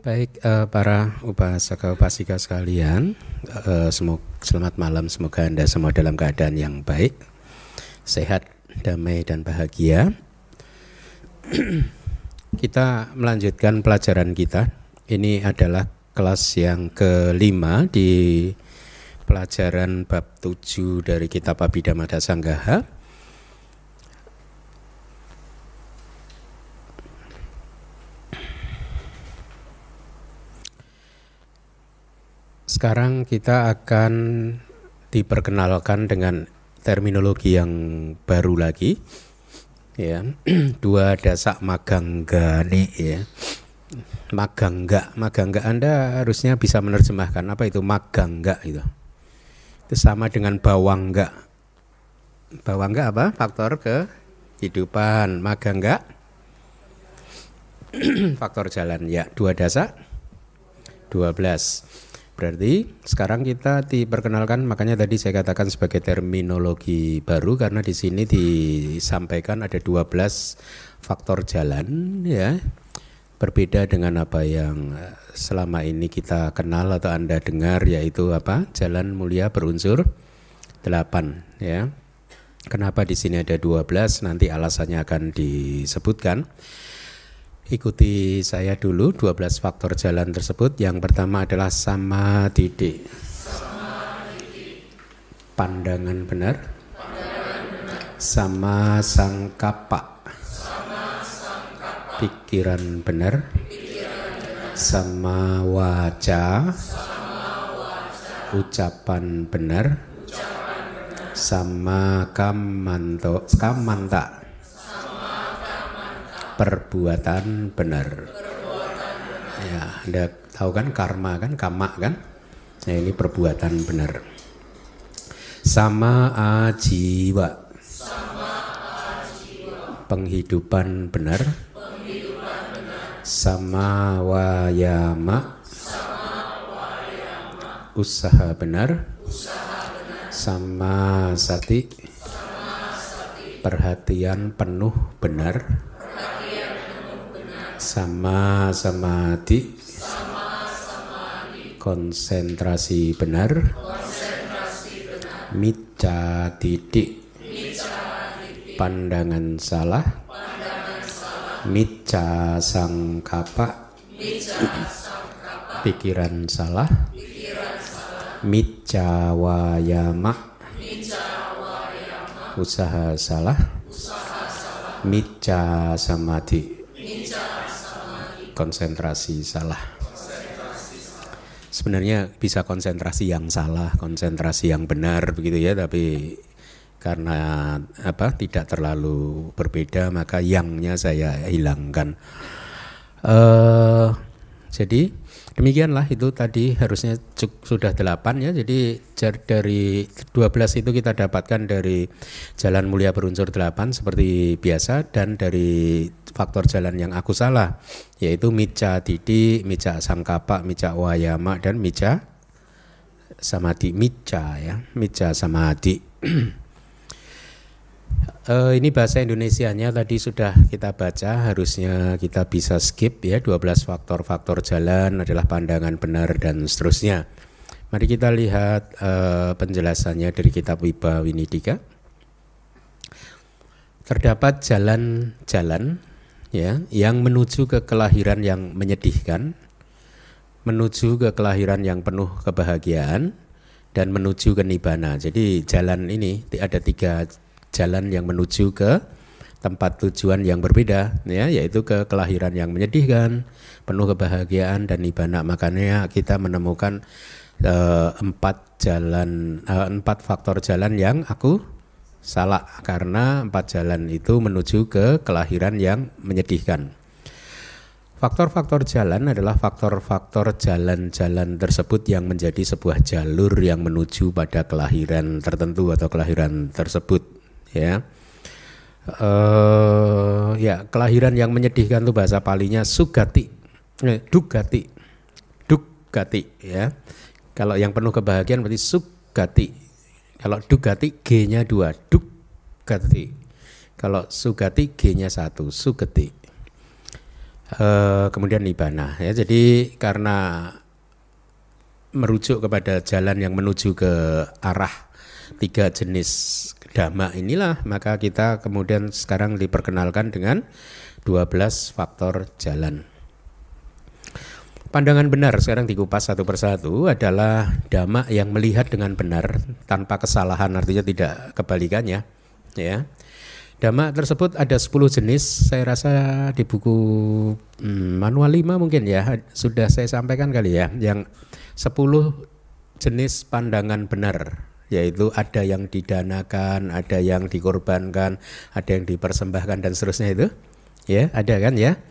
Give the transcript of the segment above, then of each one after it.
Baik, para upasaka upasika sekalian, selamat malam. Semoga Anda semua dalam keadaan yang baik, sehat, damai, dan bahagia. Kita melanjutkan pelajaran kita. Ini adalah kelas yang kelima di pelajaran bab 7 dari kitab Abhidhamma Dasanggaha. Sekarang kita akan diperkenalkan dengan terminologi yang baru lagi, ya. Dua dasak maganggani, ya. Magangga Anda harusnya bisa menerjemahkan apa itu magangga itu. Itu sama dengan bawangga. Bawangga apa? Faktor kehidupan. Magangga faktor jalan, ya. Dua dasak 12. Berarti sekarang kita diperkenalkan, makanya tadi saya katakan sebagai terminologi baru karena di sini disampaikan ada 12 faktor jalan, ya. Berbeda dengan apa yang selama ini kita kenal atau Anda dengar, yaitu apa? Jalan mulia berunsur 8, ya. Kenapa di sini ada 12? Nanti alasannya akan disebutkan. Ikuti saya dulu 12 faktor jalan tersebut. Yang pertama adalah samadhi. Pandangan benar. Sama sangkapa. Pikiran benar. Sama waca. Ucapan benar. Sama kamanta. Perbuatan benar. Ya, Anda tahu kan karma kan, kama kan? Ya, ini perbuatan benar. Sama ajiwa. Penghidupan benar. Sama wayama. Usaha benar. Sama sati. Perhatian penuh benar. Sama samadhi. Konsentrasi benar. Micca didik. Pandangan salah. Micca sangkapa. Pikiran salah. Micca wayama. Usaha salah. Micca samadhi. Konsentrasi salah. Sebenarnya bisa konsentrasi yang salah, konsentrasi yang benar begitu ya, tapi karena tidak terlalu berbeda maka yangnya saya hilangkan. Jadi demikianlah, itu tadi harusnya sudah 8 ya. Jadi dari 12 itu kita dapatkan dari jalan mulia berunsur 8 seperti biasa, dan dari faktor jalan yang aku salah, yaitu micca didik, micca sangkapa, micca wayama, dan micca samadhi. Micca ya, micca samadhi. Ini bahasa Indonesianya tadi sudah kita baca, harusnya kita bisa skip ya. 12 faktor-faktor jalan adalah pandangan benar dan seterusnya. Mari kita lihat penjelasannya dari kitab Wibawinidika. Terdapat jalan-jalan ya yang menuju ke kelahiran yang menyedihkan, menuju ke kelahiran yang penuh kebahagiaan, dan menuju ke nibbana. Jadi jalan ini ada 3 jalan yang menuju ke tempat tujuan yang berbeda, ya, yaitu ke kelahiran yang menyedihkan, penuh kebahagiaan, dan nibbana. Makanya kita menemukan 4 faktor jalan yang aku salah, karena 4 jalan itu menuju ke kelahiran yang menyedihkan. Faktor-faktor jalan adalah faktor-faktor jalan-jalan tersebut yang menjadi sebuah jalur yang menuju pada kelahiran tertentu atau kelahiran tersebut. Ya, kelahiran yang menyedihkan itu bahasa Palinya sugati, dugati, ya. Kalau yang penuh kebahagiaan berarti sugati. Kalau dugati G-nya 2, dugati. Kalau sugati G-nya 1, sugati. kemudian nibbana. Ya, jadi karena merujuk kepada jalan yang menuju ke arah tiga jenis dhamma inilah, maka kita kemudian sekarang diperkenalkan dengan 12 faktor jalan. Pandangan benar sekarang dikupas satu persatu adalah dhamma yang melihat dengan benar tanpa kesalahan, artinya tidak kebalikannya, ya. Dhamma tersebut ada 10 jenis, saya rasa di buku manual 5 mungkin ya, sudah saya sampaikan kali ya, yang 10 jenis pandangan benar, yaitu ada yang didanakan, ada yang dikorbankan, ada yang dipersembahkan dan seterusnya itu. Ya, ada kan ya?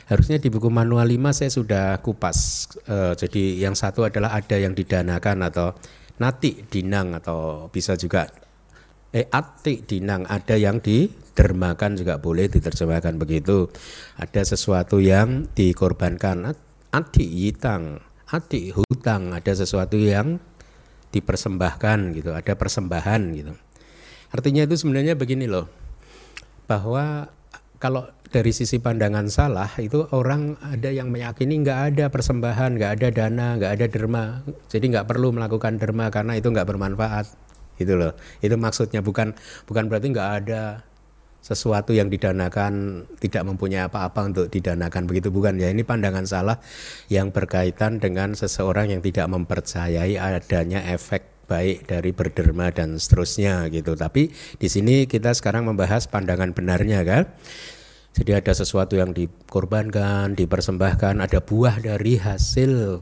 Harusnya di buku manual 5 saya sudah kupas. Jadi yang satu adalah ada yang didanakan atau nati dinang, atau bisa juga ati dinang, ada yang didermakan juga boleh diterjemahkan begitu. Ada sesuatu yang dikorbankan, ati yitang, ati hutang, ada sesuatu yang dipersembahkan gitu, ada persembahan gitu. Artinya itu sebenarnya begini loh, bahwa kalau dari sisi pandangan salah itu orang ada yang meyakini nggak ada persembahan, nggak ada dana, nggak ada derma, jadi nggak perlu melakukan derma karena itu nggak bermanfaat, gitu loh. Itu maksudnya, bukan berarti nggak ada sesuatu yang didanakan, tidak mempunyai apa-apa untuk didanakan, begitu bukan ya. Ini pandangan salah yang berkaitan dengan seseorang yang tidak mempercayai adanya efek baik dari berderma dan seterusnya gitu. Tapi di sini kita sekarang membahas pandangan benarnya kan. Jadi ada sesuatu yang dikorbankan, dipersembahkan, ada buah dari hasil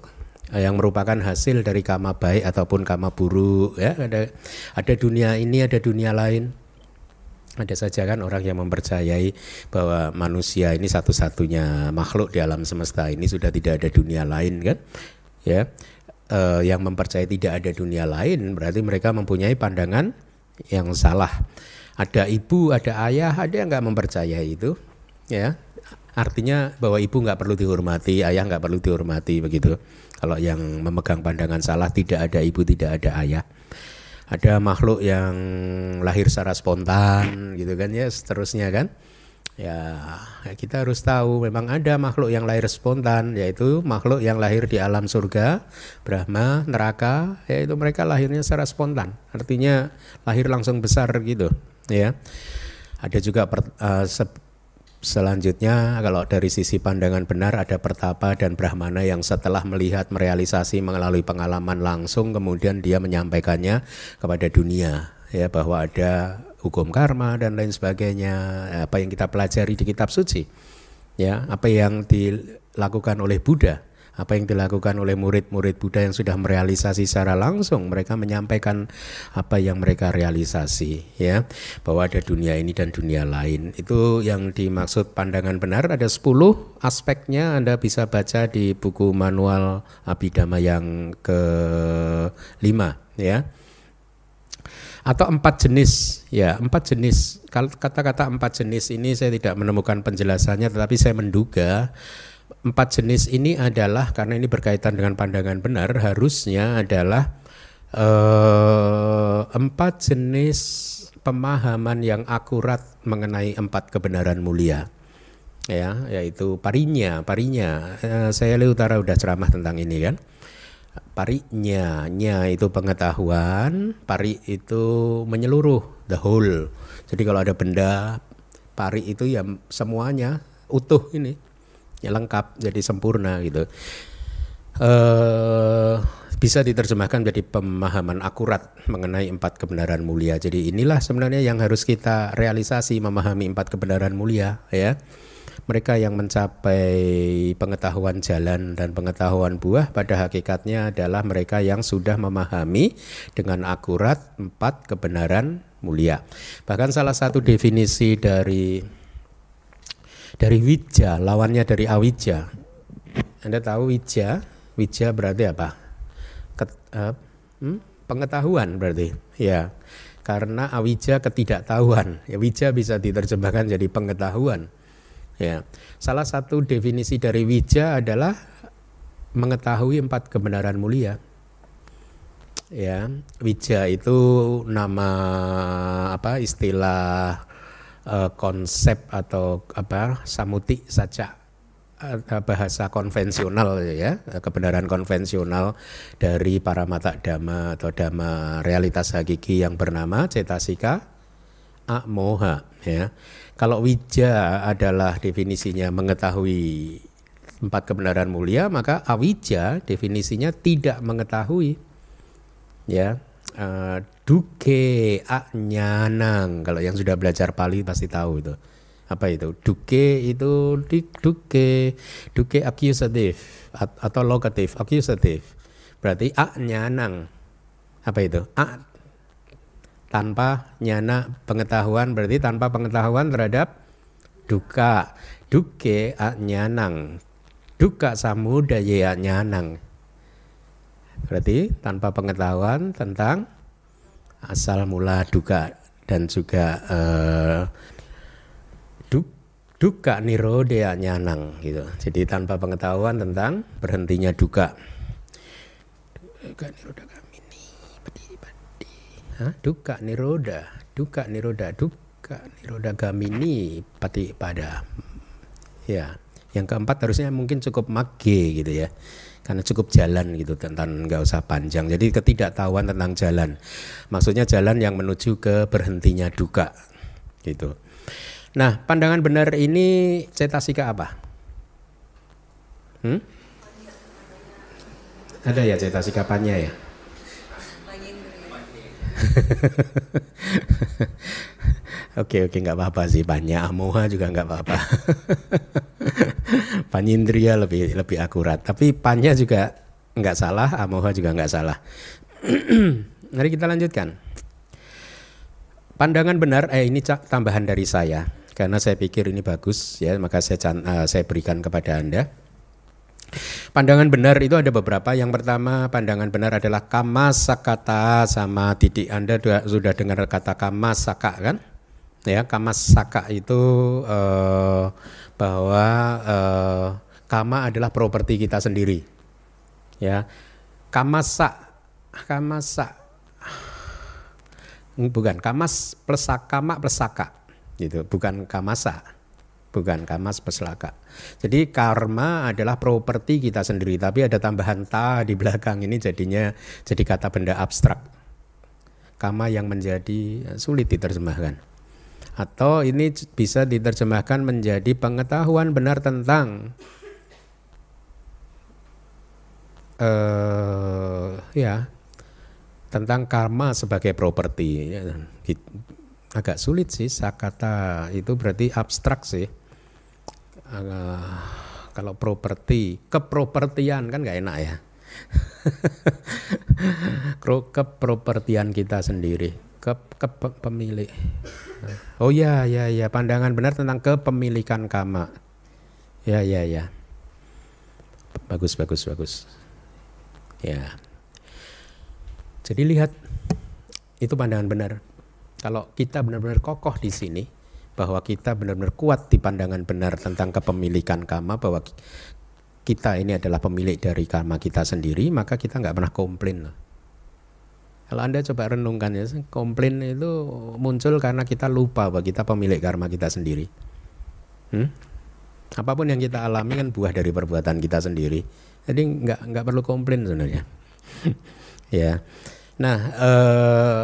yang merupakan hasil dari kama baik ataupun kama buruk ya. Ada dunia ini, ada dunia lain. Ada saja kan orang yang mempercayai bahwa manusia ini satu-satunya makhluk di alam semesta ini, sudah tidak ada dunia lain kan ya. Yang mempercayai tidak ada dunia lain berarti mereka mempunyai pandangan yang salah. Ada ibu, ada ayah, ada yang nggak mempercayai itu ya. Artinya bahwa ibu nggak perlu dihormati, ayah nggak perlu dihormati begitu. Kalau yang memegang pandangan salah, tidak ada ibu, tidak ada ayah. Ada makhluk yang lahir secara spontan gitu kan ya, seterusnya kan. Ya, kita harus tahu memang ada makhluk yang lahir spontan, yaitu makhluk yang lahir di alam surga, Brahma, neraka, yaitu mereka lahirnya secara spontan. Artinya lahir langsung besar gitu, ya. Ada juga selanjutnya kalau dari sisi pandangan benar ada pertapa dan brahmana yang setelah melihat merealisasi melalui pengalaman langsung kemudian dia menyampaikannya kepada dunia ya, bahwa ada hukum karma dan lain sebagainya, apa yang kita pelajari di kitab suci ya, apa yang dilakukan oleh Buddha, apa yang dilakukan oleh murid-murid Buddha yang sudah merealisasi secara langsung, mereka menyampaikan apa yang mereka realisasi ya, bahwa ada dunia ini dan dunia lain. Itu yang dimaksud pandangan benar. Ada 10 aspeknya, Anda bisa baca di buku manual Abhidhamma yang ke-5 ya. Atau 4 jenis ya, 4 jenis. Kata-kata 4 jenis ini saya tidak menemukan penjelasannya, tetapi saya menduga 4 jenis ini adalah, karena ini berkaitan dengan pandangan benar, harusnya adalah 4 jenis pemahaman yang akurat mengenai 4 kebenaran mulia ya, yaitu parinya. Saya Utara udah ceramah tentang ini kan. Parinya, nya itu pengetahuan, pari itu menyeluruh, the whole. Jadi kalau ada benda, pari itu ya semuanya utuh ini, ya lengkap, jadi sempurna gitu. Bisa diterjemahkan menjadi pemahaman akurat mengenai 4 kebenaran mulia. Jadi inilah sebenarnya yang harus kita realisasi, memahami 4 kebenaran mulia ya. Mereka yang mencapai pengetahuan jalan dan pengetahuan buah pada hakikatnya adalah mereka yang sudah memahami dengan akurat 4 kebenaran mulia. Bahkan salah satu definisi dari wija, lawannya dari awija. Anda tahu wija? Wija berarti apa? Pengetahuan berarti. Ya. Karena awija ketidaktahuan. Ya, wija bisa diterjemahkan jadi pengetahuan. Ya, salah satu definisi dari wija adalah mengetahui 4 kebenaran mulia. Ya, wija itu nama apa, istilah konsep atau apa, samuti saja bahasa konvensional ya, kebenaran konvensional dari para mata dhamma atau dhamma realitas hakiki yang bernama cetasika amoha ya. Kalau wija adalah definisinya mengetahui 4 kebenaran mulia, maka awija definisinya tidak mengetahui ya. Duke anyanang, kalau yang sudah belajar Pali pasti tahu itu. Apa itu? Duke itu duke accusative atau locative accusative. Berarti anyanang. Apa itu? Tanpa nyana pengetahuan, berarti tanpa pengetahuan terhadap duka. Duke anyanang. Duka samudaya nyanang. Berarti tanpa pengetahuan tentang asal mula duka dan juga duka nirodha nyanang gitu. Jadi tanpa pengetahuan tentang berhentinya duka. Duka nirodha gamini duka nirodha gamini pati pada. Ya, yang keempat harusnya mungkin cukup magge gitu ya. Karena cukup jalan gitu, tentang nggak usah panjang. Jadi ketidaktahuan tentang jalan, maksudnya jalan yang menuju ke berhentinya duka gitu. Nah, pandangan benar ini cetasika apa? Ada ya cetasika panya ya? Oke, nggak apa-apa sih, banyak amoha juga nggak apa-apa. Panindriya lebih akurat, tapi panya juga nggak salah, amoha juga nggak salah. Mari kita lanjutkan. Pandangan benar, ini tambahan dari saya, karena saya pikir ini bagus ya, maka saya berikan kepada Anda. Pandangan benar itu ada beberapa. Yang pertama, pandangan benar adalah kamasakata sama titik. Anda sudah dengar kata kamasaka kan? Ya, kamasaka itu bahwa kama adalah properti kita sendiri. Ya, kamasa bukan kamas plus kama plus saka gitu, bukan kamasa, bukan kamas plus laka. Jadi karma adalah properti kita sendiri, tapi ada tambahan ta di belakang, ini jadinya jadi kata benda abstrak. Kama yang menjadi sulit diterjemahkan. Atau ini bisa diterjemahkan menjadi pengetahuan benar tentang tentang karma sebagai properti. Agak sulit sih, sakata itu berarti abstrak sih. Kalau properti, kepropertian kan nggak enak ya. Kepropertian kita sendiri, pemilik. Oh ya, pandangan benar tentang kepemilikan kama. Ya. Bagus. Ya. Jadi lihat, itu pandangan benar. Kalau kita benar-benar kokoh di sini, bahwa kita benar-benar kuat di pandangan benar tentang kepemilikan kama, bahwa kita ini adalah pemilik dari karma kita sendiri, maka kita nggak pernah komplain. Kalau Anda coba renungkan ya, komplain itu muncul karena kita lupa bahwa kita pemilik karma kita sendiri. Apapun yang kita alami kan buah dari perbuatan kita sendiri. Jadi nggak perlu komplain sebenarnya. Ya. Nah,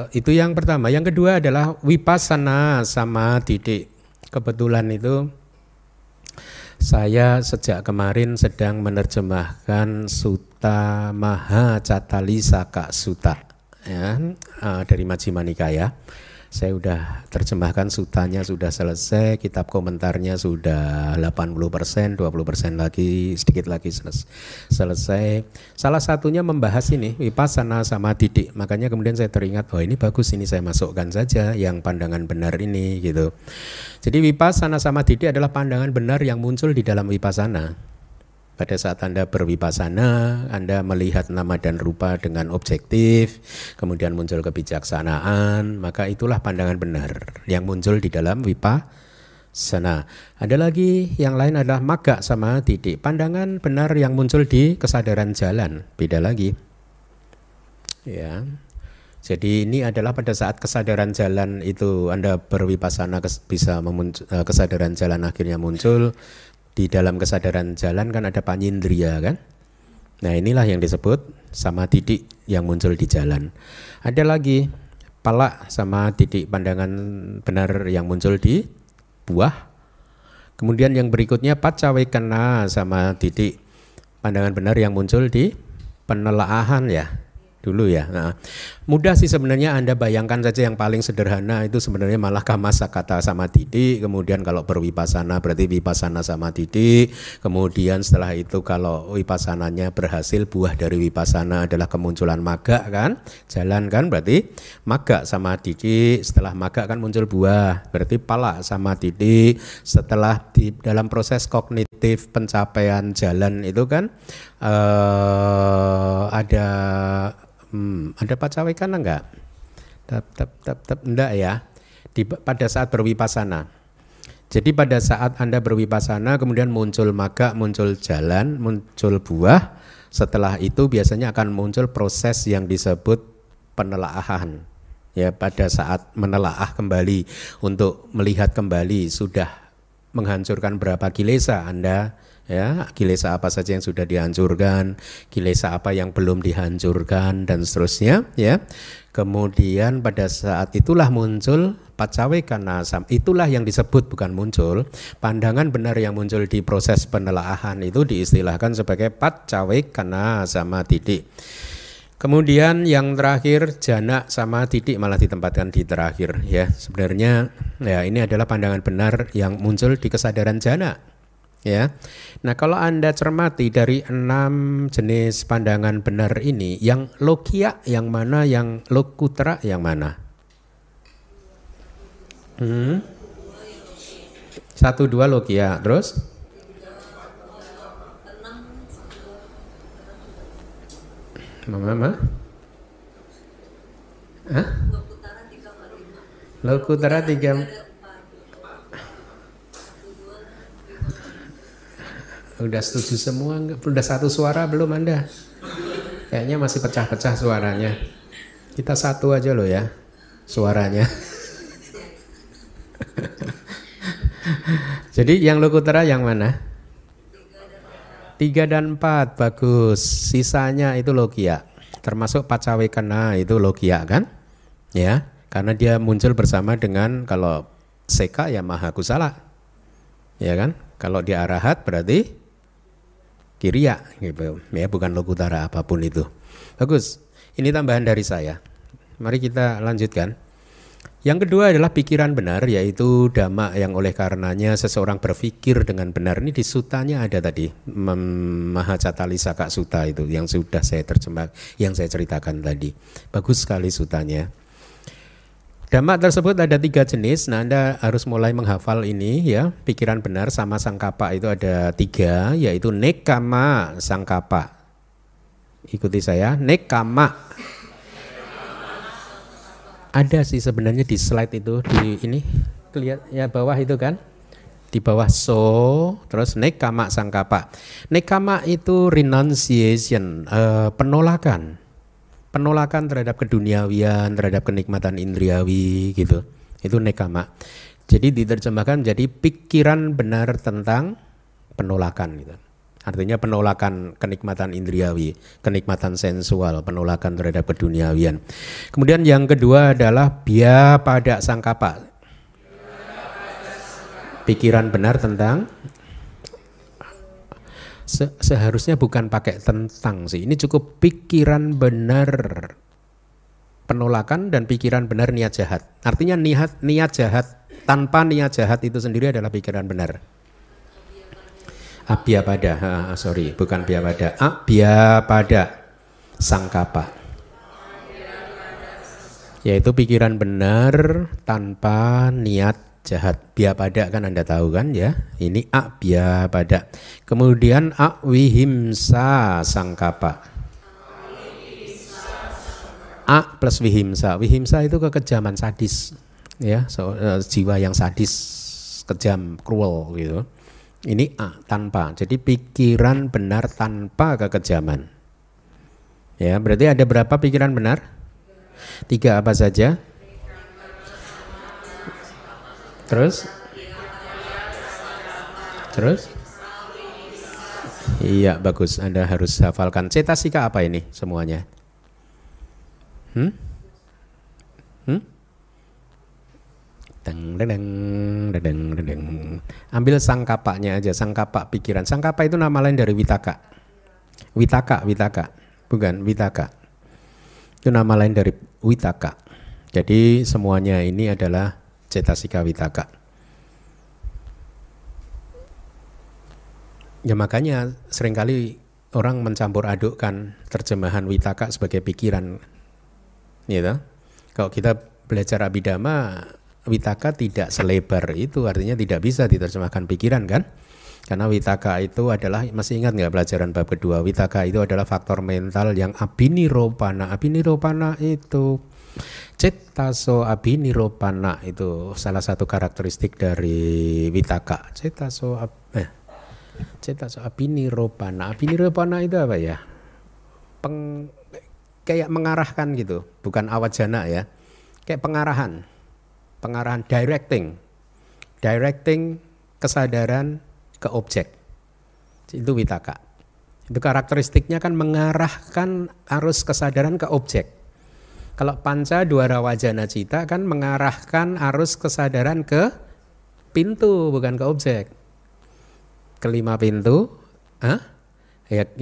itu yang pertama. Yang kedua adalah vipassana sama didik. Kebetulan itu saya sejak kemarin sedang menerjemahkan Sutta Mahacatalisaka Sutta ya, dari Majjhima Nikaya. Saya udah terjemahkan sutanya sudah selesai, kitab komentarnya sudah 80%, 20% lagi, sedikit lagi selesai. Salah satunya membahas ini, vipassana sama didik. Makanya kemudian saya teringat, oh ini bagus, ini saya masukkan saja yang pandangan benar ini gitu. Jadi vipassana sama didik adalah pandangan benar yang muncul di dalam vipassana. Pada saat Anda bervipassana, Anda melihat nama dan rupa dengan objektif, kemudian muncul kebijaksanaan, maka itulah pandangan benar yang muncul di dalam vipassana. Ada lagi yang lain adalah magga sama didik, pandangan benar yang muncul di kesadaran jalan, beda lagi. Ya. Jadi ini adalah pada saat kesadaran jalan itu Anda bervipassana bisa kesadaran jalan akhirnya muncul. Di dalam kesadaran jalan kan ada panyindria kan. Nah inilah yang disebut samadhi yang muncul di jalan. Ada lagi pala samadhi, pandangan benar yang muncul di buah. Kemudian yang berikutnya pacawekana samadhi, pandangan benar yang muncul di penelaahan ya. Dulu ya. Nah, mudah sih sebenarnya, Anda bayangkan saja yang paling sederhana itu sebenarnya malah kammasakata samadhi. Kemudian kalau berwipasana berarti vipassana samadhi. Kemudian setelah itu kalau wipassananya berhasil, buah dari vipassana adalah kemunculan magga kan, jalan kan, berarti magga samadhi. Setelah magga kan muncul buah, berarti pala samadhi. Setelah di dalam proses kognitif pencapaian jalan itu kan ada pacawekana enggak? Enggak ya. Pada saat berwipasana. Jadi pada saat Anda berwipasana kemudian muncul magga, muncul jalan, muncul buah. Setelah itu biasanya akan muncul proses yang disebut penelaahan. Ya, pada saat menelaah kembali untuk melihat kembali sudah menghancurkan berapa kilesa Anda. Ya, kilesa apa saja yang sudah dihancurkan, kilesa apa yang belum dihancurkan dan seterusnya ya. Kemudian pada saat itulah muncul pacawekana, itulah yang disebut, bukan muncul, pandangan benar yang muncul di proses penelaahan itu diistilahkan sebagai pacawekana samadhi. Kemudian yang terakhir jana samadhi malah ditempatkan di terakhir ya. Sebenarnya ya ini adalah pandangan benar yang muncul di kesadaran jana. Ya, nah kalau Anda cermati dari 6 jenis pandangan benar ini, yang logia yang mana, yang lokuttara yang mana? 1, 2 logia, terus? Mama? Hah? Lokuttara 3. Udah setuju semua? Udah satu suara belum Anda? Kayaknya masih pecah-pecah suaranya. Kita satu aja loh ya suaranya. Jadi yang lokuttara yang mana? 3 dan 4, bagus. Sisanya itu logia. Termasuk pacawekana itu logia kan? Ya, karena dia muncul bersama dengan kalau seka ya maha kusala. Ya kan? Kalau dia arahat berarti kiriya gitu ya, bukan lokuttara apapun itu. Bagus. Ini tambahan dari saya. Mari kita lanjutkan. Yang kedua adalah pikiran benar, yaitu dhamma yang oleh karenanya seseorang berpikir dengan benar. Ini di sutanya ada tadi, Mahacatalisaka Sutta itu yang sudah saya terjemah, yang saya ceritakan tadi. Bagus sekali sutanya. Dhamma tersebut ada 3 jenis. Nah, Anda harus mulai menghafal ini ya. Pikiran benar sama sangkapa itu ada 3, yaitu nekkhamma sangkapa. Ikuti saya, nekkhamma. Ada sih sebenarnya di slide itu, di ini lihat ya bawah itu kan. Di bawah so, terus nekkhamma sangkapa. Nekkhamma itu renunciation, penolakan. Penolakan terhadap keduniawian, terhadap kenikmatan indriawi gitu. Itu nekkhamma. Jadi diterjemahkan menjadi pikiran benar tentang penolakan gitu. Artinya penolakan kenikmatan indriawi, kenikmatan sensual, penolakan terhadap keduniawian. Kemudian yang kedua adalah bhyapada sangkapa. Pikiran benar tentang, seharusnya bukan pakai tentang sih. Ini cukup pikiran benar penolakan dan pikiran benar niat jahat. Artinya niat jahat tanpa niat jahat itu sendiri adalah pikiran benar. Abhyapada, bukan bhyapada. Abhyapada sangkapa. Yaitu pikiran benar tanpa niat jahat. Bhyapada kan Anda tahu kan ya. Ini abhyapada. Kemudian awihimsa sangkapa. A plus vihimsa. Vihimsa itu kekejaman sadis. Ya, jiwa yang sadis, kejam, cruel gitu. Ini A tanpa. Jadi pikiran benar tanpa kekejaman. Ya, berarti ada berapa pikiran benar? 3 apa saja? Terus? Iya, bagus. Anda harus hafalkan. Cetasika apa ini semuanya? Hmm? Hmm? Deng, deng, deng, deng. Ambil sangkapanya aja, sangkapa pikiran. Sangkapa itu nama lain dari witaka. Witaka, bukan witaka. Itu nama lain dari witaka. Jadi semuanya ini adalah cetasika witaka. Ya makanya seringkali orang mencampur adukkan terjemahan witaka sebagai pikiran. Gitu. Kalau kita belajar abhidhamma, witaka tidak selebar itu, artinya tidak bisa diterjemahkan pikiran kan? Karena witaka itu adalah, masih ingat nggak pelajaran bab kedua? Witaka itu adalah faktor mental yang abhiniropana. Abhiniropana itu cetaso abhiniropana, itu salah satu karakteristik dari witaka. Cetaso abhiniropana. Abhiniropana itu apa ya? Kayak mengarahkan gitu, bukan awajana ya. Kayak pengarahan directing kesadaran ke objek. Itu witaka. Itu karakteristiknya kan mengarahkan arus kesadaran ke objek. Kalau panca dwara wajana cita kan mengarahkan arus kesadaran ke pintu, bukan ke objek. Kelima pintu,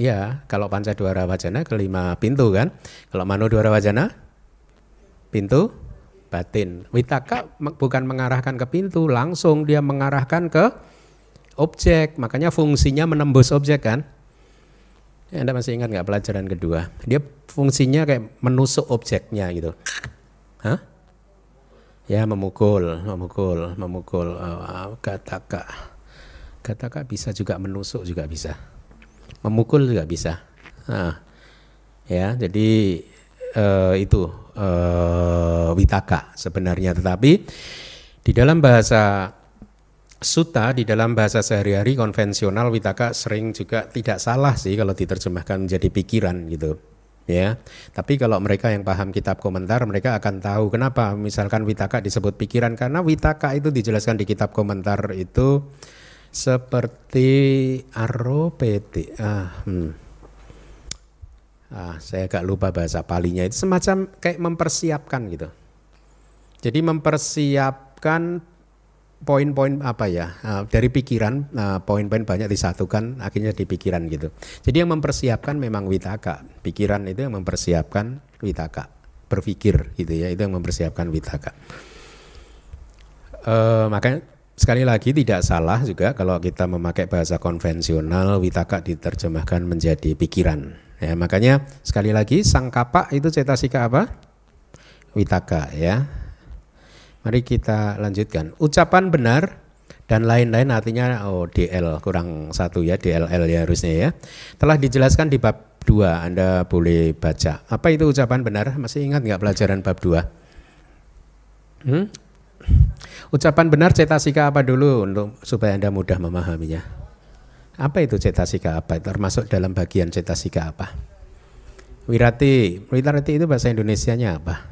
ya kalau panca dwara wajana kelima pintu kan. Kalau mano dwara wajana pintu batin. Witaka bukan mengarahkan ke pintu, langsung dia mengarahkan ke objek. Makanya fungsinya menembus objek kan. Ya, Anda masih ingat nggak pelajaran kedua? Dia fungsinya kayak menusuk objeknya gitu. Hah? Ya memukul. Gataka bisa juga menusuk juga bisa. Memukul juga bisa. Nah, ya jadi itu witaka sebenarnya, tetapi di dalam bahasa sutta, di dalam bahasa sehari-hari konvensional, witaka sering juga tidak salah sih kalau diterjemahkan menjadi pikiran gitu ya. Tapi kalau mereka yang paham kitab komentar, mereka akan tahu kenapa misalkan witaka disebut pikiran, karena witaka itu dijelaskan di kitab komentar itu seperti aropeti. Saya agak lupa bahasa palinya, itu semacam kayak mempersiapkan gitu. Jadi mempersiapkan poin-poin apa ya, dari pikiran, poin-poin banyak disatukan akhirnya di pikiran gitu. Jadi yang mempersiapkan memang witaka, pikiran itu yang mempersiapkan witaka, berpikir gitu ya, itu yang mempersiapkan witaka. Makanya sekali lagi tidak salah juga kalau kita memakai bahasa konvensional, witaka diterjemahkan menjadi pikiran. Ya, makanya sekali lagi sangkapa itu cetasika apa? Witaka ya. Mari kita lanjutkan. Ucapan benar dan lain-lain artinya DL kurang satu ya, DLL ya harusnya ya. Telah dijelaskan di bab 2, Anda boleh baca. Apa itu ucapan benar? Masih ingat nggak pelajaran bab 2? Ucapan benar cetasika apa dulu untuk supaya Anda mudah memahaminya? Apa itu cetasika apa? Termasuk dalam bagian cetasika apa? Wirati itu bahasa Indonesianya apa?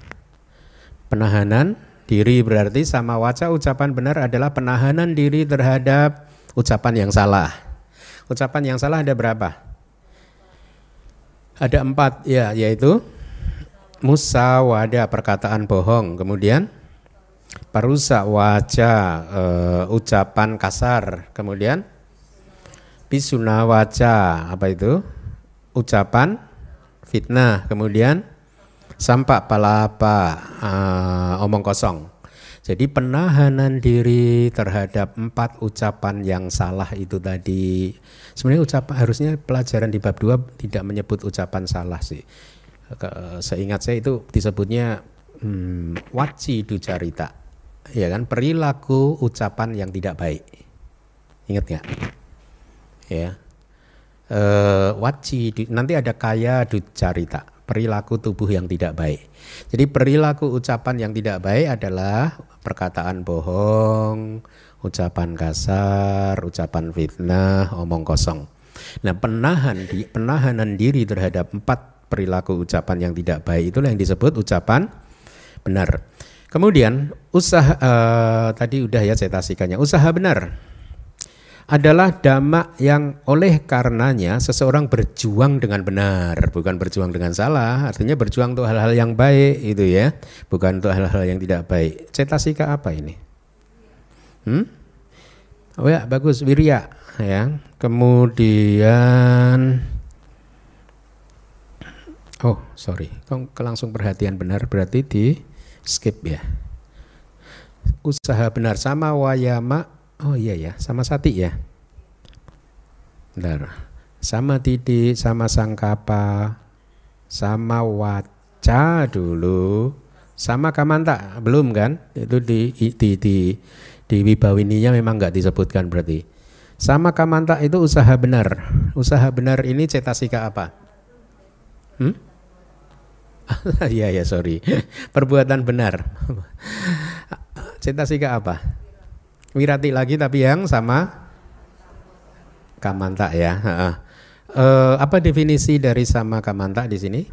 Penahanan diri, berarti sama waca ucapan benar adalah penahanan diri terhadap ucapan yang salah. Ucapan yang salah ada berapa? Ada 4 ya, yaitu musawada, perkataan bohong, kemudian parusa waca, ucapan kasar, kemudian pisuna waca, apa itu? Ucapan fitnah, kemudian sampak palapa, omong kosong. Jadi penahanan diri terhadap 4 ucapan yang salah itu tadi. Sebenarnya harusnya pelajaran di bab 2 tidak menyebut ucapan salah sih. Seingat saya itu disebutnya waci ducarita. Ya kan, perilaku ucapan yang tidak baik. Ingat nggak? Ya. Waci nanti ada kaya ducarita, perilaku tubuh yang tidak baik. Jadi perilaku ucapan yang tidak baik adalah perkataan bohong, ucapan kasar, ucapan fitnah, omong kosong. Nah, penahanan diri terhadap 4 perilaku ucapan yang tidak baik itulah yang disebut ucapan benar. Kemudian usaha tadi udah ya cetasikanya. Usaha benar adalah dhamma yang oleh karenanya seseorang berjuang dengan benar, bukan berjuang dengan salah. Artinya berjuang untuk hal-hal yang baik itu ya, bukan untuk hal-hal yang tidak baik. Cetasika apa ini? Oh ya, bagus, wirya ya. Kemudian kok langsung perhatian benar, berarti di skip ya. Usaha benar sama wayama. Oh iya ya, sama sati ya. Bentar. Sama tidi, sama sangkapa, sama waca dulu, sama kamanta belum kan? Itu di wibawininya memang nggak disebutkan berarti. Sama kamanta itu usaha benar. Usaha benar ini cetasika apa? Iya ya, sorry. Perbuatan benar. Cetasika apa? Wirati lagi tapi yang sama kamanta ya. Apa definisi dari sama kamanta di sini?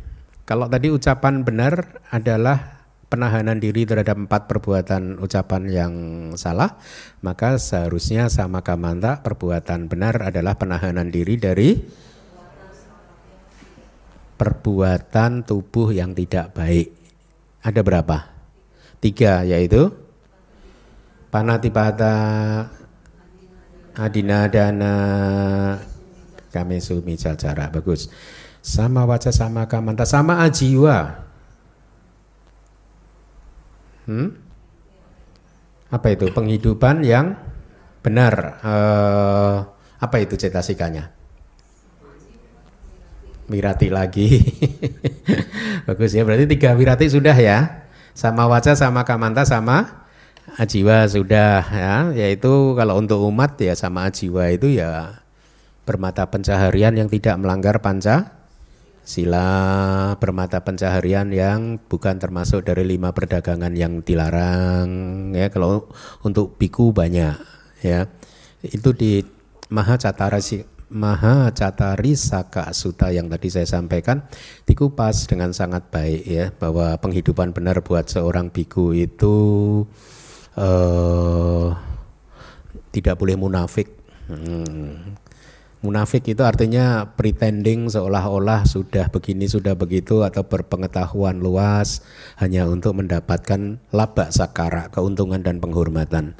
Kalau tadi ucapan benar adalah penahanan diri terhadap 4 perbuatan ucapan yang salah, maka seharusnya sama kamanta perbuatan benar adalah penahanan diri dari perbuatan tubuh yang tidak baik. Ada berapa? 3, yaitu panatipata, adinadana, kamesu micacara. Bagus. Sama waca, sama kamanta, sama ajiwa. Apa itu? Penghidupan yang benar. Apa itu cetasikanya? Wirati lagi. Bagus ya, berarti 3 wirati sudah ya. Sama waca, sama kamanta, sama ajiwa sudah ya. Yaitu kalau untuk umat ya sama ajiwa itu ya bermata pencaharian yang tidak melanggar Pancasila, bermata pencaharian yang bukan termasuk dari 5 perdagangan yang dilarang ya. Kalau untuk biku banyak ya. Itu di Mahacatari Saka Sutta yang tadi saya sampaikan dikupas dengan sangat baik ya, bahwa penghidupan benar buat seorang biku itu tidak boleh munafik. Munafik itu artinya pretending seolah-olah sudah begini sudah begitu atau berpengetahuan luas hanya untuk mendapatkan laba sakara, keuntungan dan penghormatan.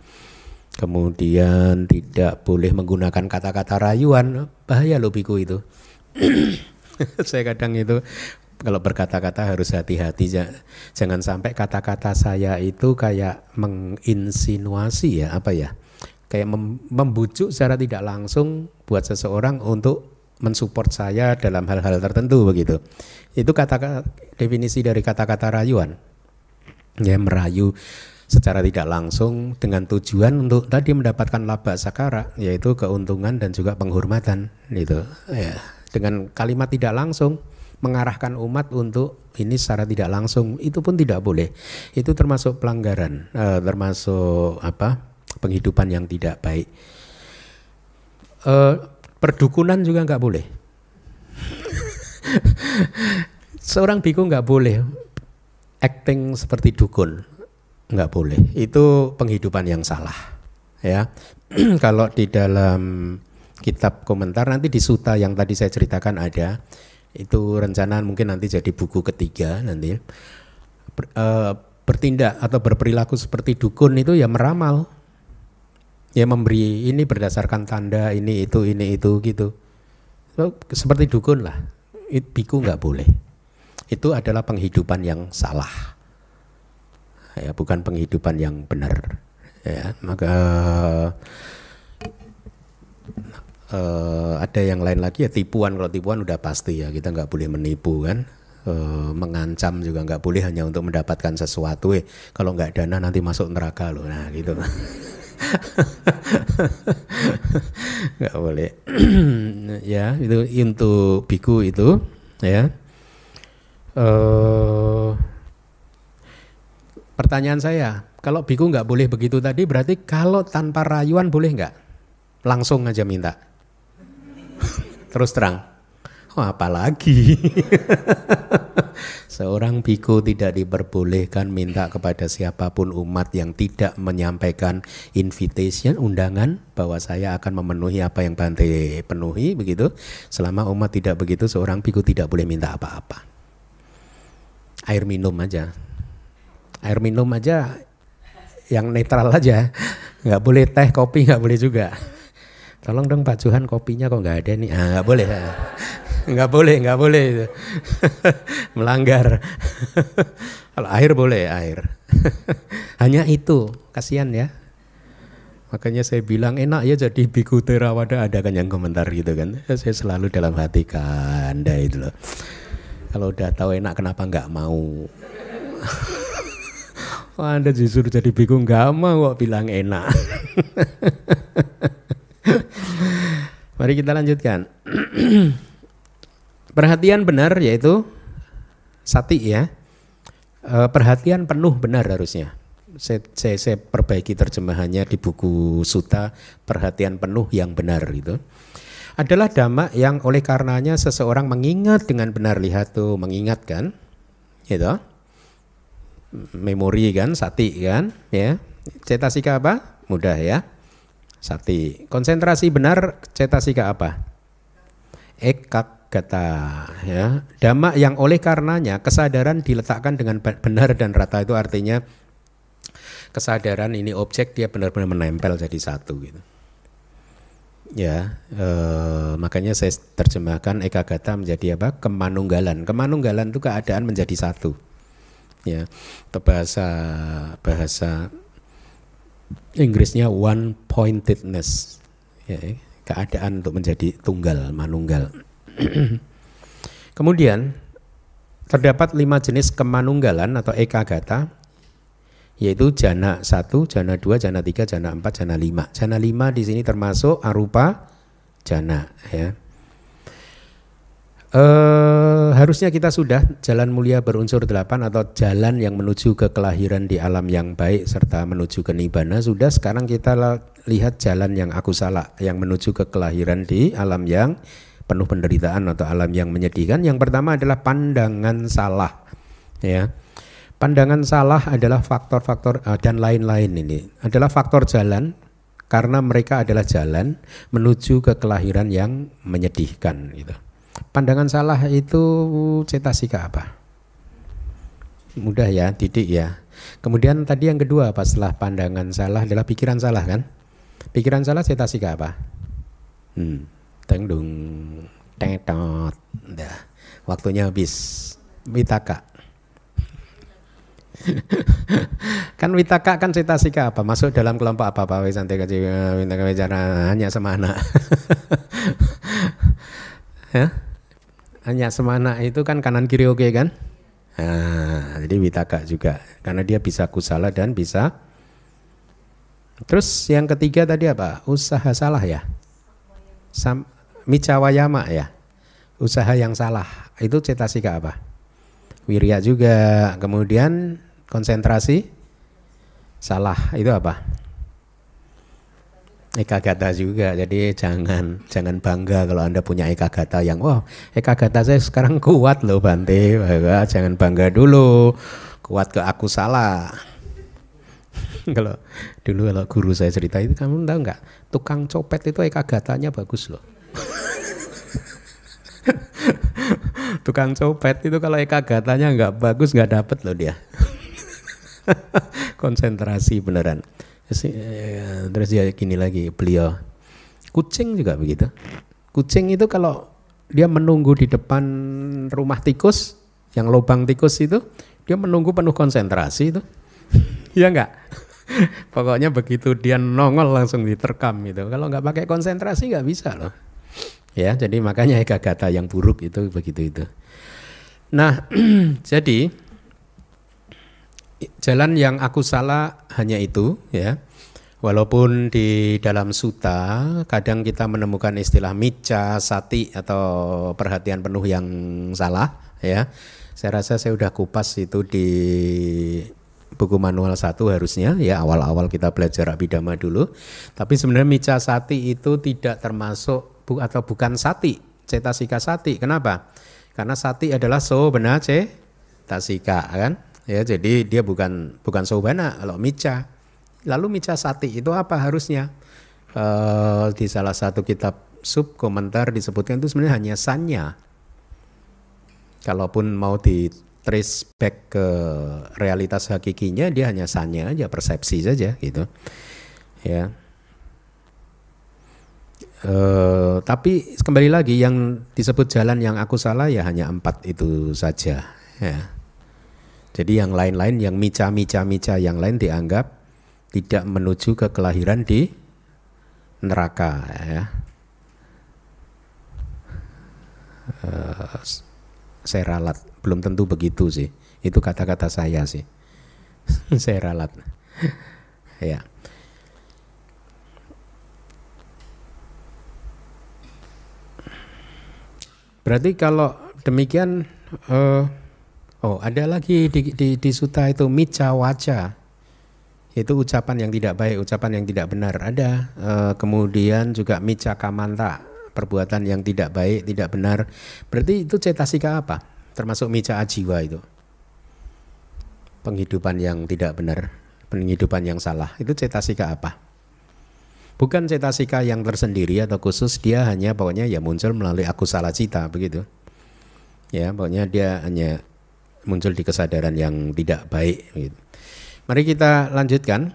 Kemudian tidak boleh menggunakan kata-kata rayuan, bahaya loh biku itu. Saya kadang itu kalau berkata-kata harus hati-hati, jangan sampai kata-kata saya itu kayak menginsinuasi ya, apa ya, kayak membujuk secara tidak langsung buat seseorang untuk mensupport saya dalam hal-hal tertentu begitu. Itu definisi dari kata-kata rayuan, ya, merayu secara tidak langsung dengan tujuan untuk tadi mendapatkan laba sakara, yaitu keuntungan dan juga penghormatan gitu ya. Dengan kalimat tidak langsung mengarahkan umat untuk ini secara tidak langsung, itu pun tidak boleh. Itu termasuk pelanggaran, termasuk penghidupan yang tidak baik. Perdukunan juga nggak boleh. Seorang biku nggak boleh acting seperti dukun. Nggak boleh, itu penghidupan yang salah ya. Kalau di dalam kitab komentar nanti di sutta yang tadi saya ceritakan ada, itu rencana mungkin nanti jadi buku ketiga nanti. Bertindak atau berperilaku seperti dukun itu ya meramal, ya memberi ini berdasarkan tanda ini itu gitu. Seperti dukun lah, biku nggak boleh. Itu adalah penghidupan yang salah. Ya, bukan penghidupan yang benar ya. Maka ada yang lain lagi ya, tipuan. Kalau tipuan udah pasti ya, kita nggak boleh menipu kan. Mengancam juga nggak boleh hanya untuk mendapatkan sesuatu. Kalau nggak dana nanti masuk neraka loh, nah gitu. Nggak boleh. Ya, itu untuk biku itu ya. Pertanyaan saya, kalau biku nggak boleh begitu tadi, berarti kalau tanpa rayuan boleh nggak? Langsung aja minta. Terus terang. Oh, apalagi. Seorang biku tidak diperbolehkan minta kepada siapapun umat yang tidak menyampaikan invitation, undangan bahwa saya akan memenuhi apa yang Bante penuhi, begitu. Selama umat tidak begitu, seorang biku tidak boleh minta apa-apa. Air minum aja yang netral aja, nggak boleh teh, kopi nggak boleh juga. Tolong dong Pak Johan, kopinya kok nggak ada nih, nggak boleh. Nggak boleh melanggar. Kalau air boleh, air. Hanya itu, kasihan ya. Makanya saya bilang enak ya jadi biku Theravada, ada kan yang komentar gitu kan. Saya selalu dalam hati Anda itu loh. Kalau udah tahu enak kenapa nggak mau? Anda justru jadi biku nggak mau kok bilang enak. Mari kita lanjutkan. Perhatian benar yaitu sati ya. Perhatian penuh benar harusnya. Saya perbaiki terjemahannya di buku Sutta, perhatian penuh yang benar itu. Adalah dhamma yang oleh karenanya seseorang mengingat dengan benar, lihat tuh mengingatkan. Gitu. Memori kan, sati kan, ya. Cetasika apa? Mudah ya. Sati. Konsentrasi benar, cetasika apa? Ekagata, ya. Dhamma yang oleh karenanya kesadaran diletakkan dengan benar dan rata, itu artinya kesadaran ini objek dia benar-benar menempel jadi satu gitu. Ya, makanya saya terjemahkan ekagata menjadi apa? Kemanunggalan. Kemanunggalan itu keadaan menjadi satu. Ya, atau bahasa Inggrisnya one pointedness. Ya, keadaan untuk menjadi tunggal, manunggal. Kemudian terdapat 5 jenis kemanunggalan atau ekagata, yaitu jana 1, jana 2, jana 3, jana 4, jana 5. Jana 5 di sini termasuk arupa jana ya. Harusnya kita sudah jalan mulia berunsur 8 atau jalan yang menuju ke kelahiran di alam yang baik serta menuju ke nibbana sudah. Sekarang kita lihat jalan yang akusala yang menuju ke kelahiran di alam yang penuh penderitaan atau alam yang menyedihkan. Yang pertama adalah pandangan salah ya. Pandangan salah adalah faktor-faktor dan lain-lain ini adalah faktor jalan karena mereka adalah jalan menuju ke kelahiran yang menyedihkan gitu. Pandangan salah itu cetasika apa? Mudah ya, didik ya. Kemudian tadi yang kedua apa setelah pandangan salah adalah pikiran salah kan? Pikiran salah cetasika apa? Tengdung, tetot. Dah, waktunya habis. Vitaka. Kan vitaka kan cetasika apa? Masuk dalam kelompok apa? Pawe santai kaji vitaka bicara hanya semana. Ya? Hanya semana itu kan kanan kiri oke kan? Nah, jadi vitaka juga karena dia bisa kusala dan bisa. Terus yang ketiga tadi apa? Usaha salah ya? Micawayama ya? Usaha yang salah. Itu cetasika apa? Wirya juga. Kemudian konsentrasi salah itu apa? Ekagata juga. Jadi jangan bangga kalau Anda punya ekagata yang ekagata saya sekarang kuat loh Bante. Jangan bangga dulu. Kuat ke aku salah. Kalau dulu kalau guru saya cerita itu, kamu tahu nggak? Tukang copet itu ekagatanya bagus loh. Tukang copet itu kalau ekagatanya nggak bagus nggak dapet loh dia. Konsentrasi beneran. Terus dia gini lagi beliau, kucing juga begitu. Kucing itu kalau dia menunggu di depan rumah tikus, yang lubang tikus itu, dia menunggu penuh konsentrasi itu. Iya enggak? Pokoknya begitu dia nongol langsung diterkam itu. Kalau nggak pakai konsentrasi nggak bisa loh. Ya, jadi makanya ekagata yang buruk itu begitu itu. Nah, jadi jalan yang aku salah hanya itu ya. Walaupun di dalam sutta kadang kita menemukan istilah micca, sati atau perhatian penuh yang salah ya. Saya rasa saya udah kupas itu di buku manual 1 harusnya ya, awal-awal kita belajar Abhidhamma dulu. Tapi sebenarnya micca sati itu tidak termasuk atau bukan sati, cetasika sati. Kenapa? Karena sati adalah so benar cetasika kan? Ya, jadi dia bukan sobana kalau mica. Lalu mica sati itu apa harusnya? Di salah satu kitab sub komentar disebutkan itu sebenarnya hanya sanya. Kalaupun mau di trace back ke realitas hakikinya, dia hanya sanya aja, persepsi saja gitu. Ya. Tapi kembali lagi yang disebut jalan yang aku salah ya hanya 4 itu saja. Ya. Jadi yang lain-lain, yang mica yang lain dianggap tidak menuju ke kelahiran di neraka. Ya. Saya ralat, belum tentu begitu sih. Itu kata-kata saya sih. Saya ralat. Ya. Berarti kalau demikian, ada lagi di suta itu mica waca. Itu ucapan yang tidak baik, ucapan yang tidak benar. Ada. Kemudian juga mica kamanta. Perbuatan yang tidak baik, tidak benar. Berarti itu cetasika apa? Termasuk mica ajiwa itu. Penghidupan yang tidak benar, penghidupan yang salah. Itu cetasika apa? Bukan cetasika yang tersendiri atau khusus, dia hanya pokoknya ya muncul melalui akusala cita begitu. Ya, pokoknya dia hanya muncul di kesadaran yang tidak baik gitu. Mari kita lanjutkan.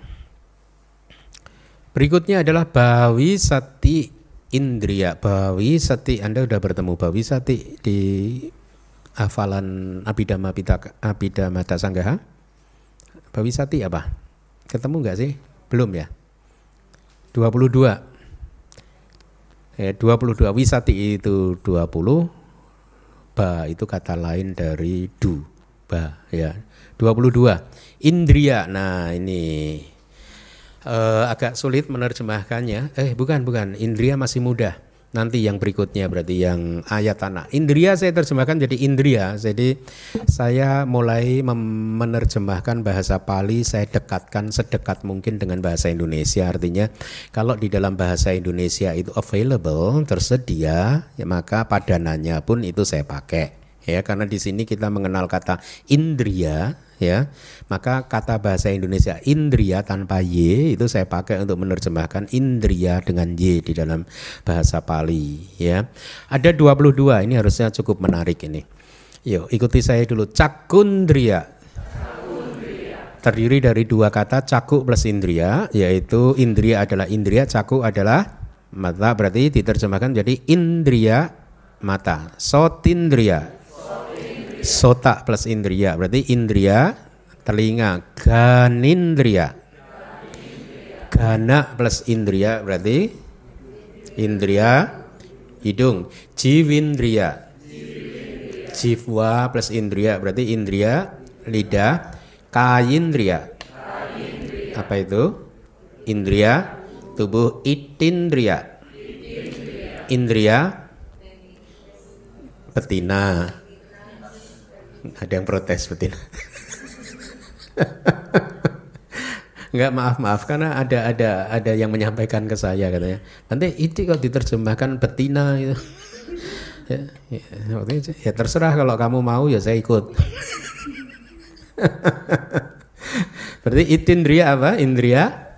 Berikutnya adalah bawi sati indriya. Bawi sati, Anda sudah bertemu bawi sati di hafalan Abhidhamma Sanggaha? Bawi sati apa? Ketemu enggak sih? Belum ya? 22. 22 wisati itu 20. Ba itu kata lain dari du. Ba ya. 22. Indriya. Nah, ini agak sulit menerjemahkannya. Bukan. Indriya masih mudah. Nanti yang berikutnya berarti yang ayatana. Indriya saya terjemahkan jadi indriya. Jadi saya mulai menerjemahkan bahasa Pali, saya dekatkan sedekat mungkin dengan bahasa Indonesia. Artinya kalau di dalam bahasa Indonesia itu available, tersedia, ya maka padanannya pun itu saya pakai. Ya, karena di sini kita mengenal kata indriya, ya, maka kata bahasa Indonesia indriya tanpa y itu saya pakai untuk menerjemahkan indriya dengan y di dalam bahasa Pali. Ya, ada 22, ini harusnya cukup menarik ini. Yuk ikuti saya dulu. Cakundriya terdiri dari 2 kata, caku plus indriya, yaitu indriya adalah indriya, caku adalah mata, berarti diterjemahkan jadi indriya mata. Sotindriya, sota plus indriya, berarti indriya telinga. Ganindriya, gana plus indriya, berarti indriya hidung. Jiwindriya, jiwa plus indriya, berarti indriya lidah. Kayindriya, apa itu? Indriya tubuh. Itindriya, indriya betina. Ada yang protes betina. Enggak, maaf karena ada yang menyampaikan ke saya katanya. Nanti itu kalau diterjemahkan betina itu. Ya terserah, kalau kamu mau ya saya ikut. Berarti itindriya apa? Indriya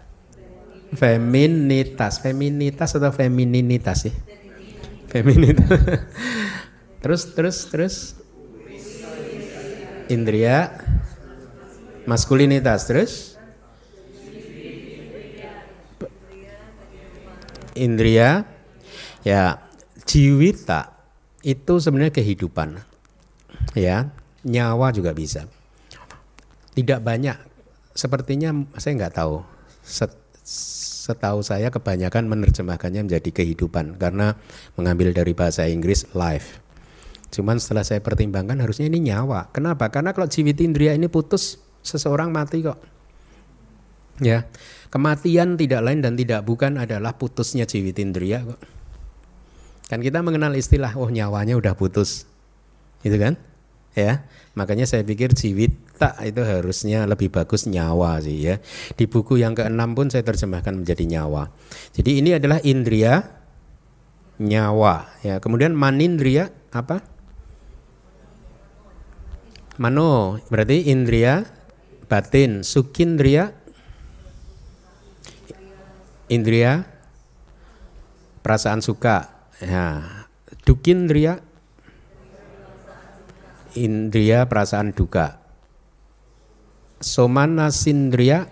feminitas. Feminitas atau femininitas sih? Feminitas. Terus indriya maskulinitas. Terus indriya ya jiwita itu sebenarnya kehidupan, ya, nyawa juga bisa. Tidak banyak, sepertinya saya nggak tahu. Setahu saya kebanyakan menerjemahkannya menjadi kehidupan karena mengambil dari bahasa Inggris life. Cuman setelah saya pertimbangkan harusnya ini nyawa. Kenapa? Karena kalau jiwitindriya ini putus, seseorang mati kok. Ya, kematian tidak lain dan tidak bukan adalah putusnya jiwitindriya kok. Kan kita mengenal istilah, nyawanya udah putus, gitu kan? Ya, makanya saya pikir jiwita itu harusnya lebih bagus nyawa sih ya. Di buku yang ke-6 pun saya terjemahkan menjadi nyawa. Jadi ini adalah indriya nyawa. Ya, kemudian manindriya apa? Mano berarti indria batin, sukindria indria perasaan suka, ya. Dukindria indria perasaan duka, somanasindria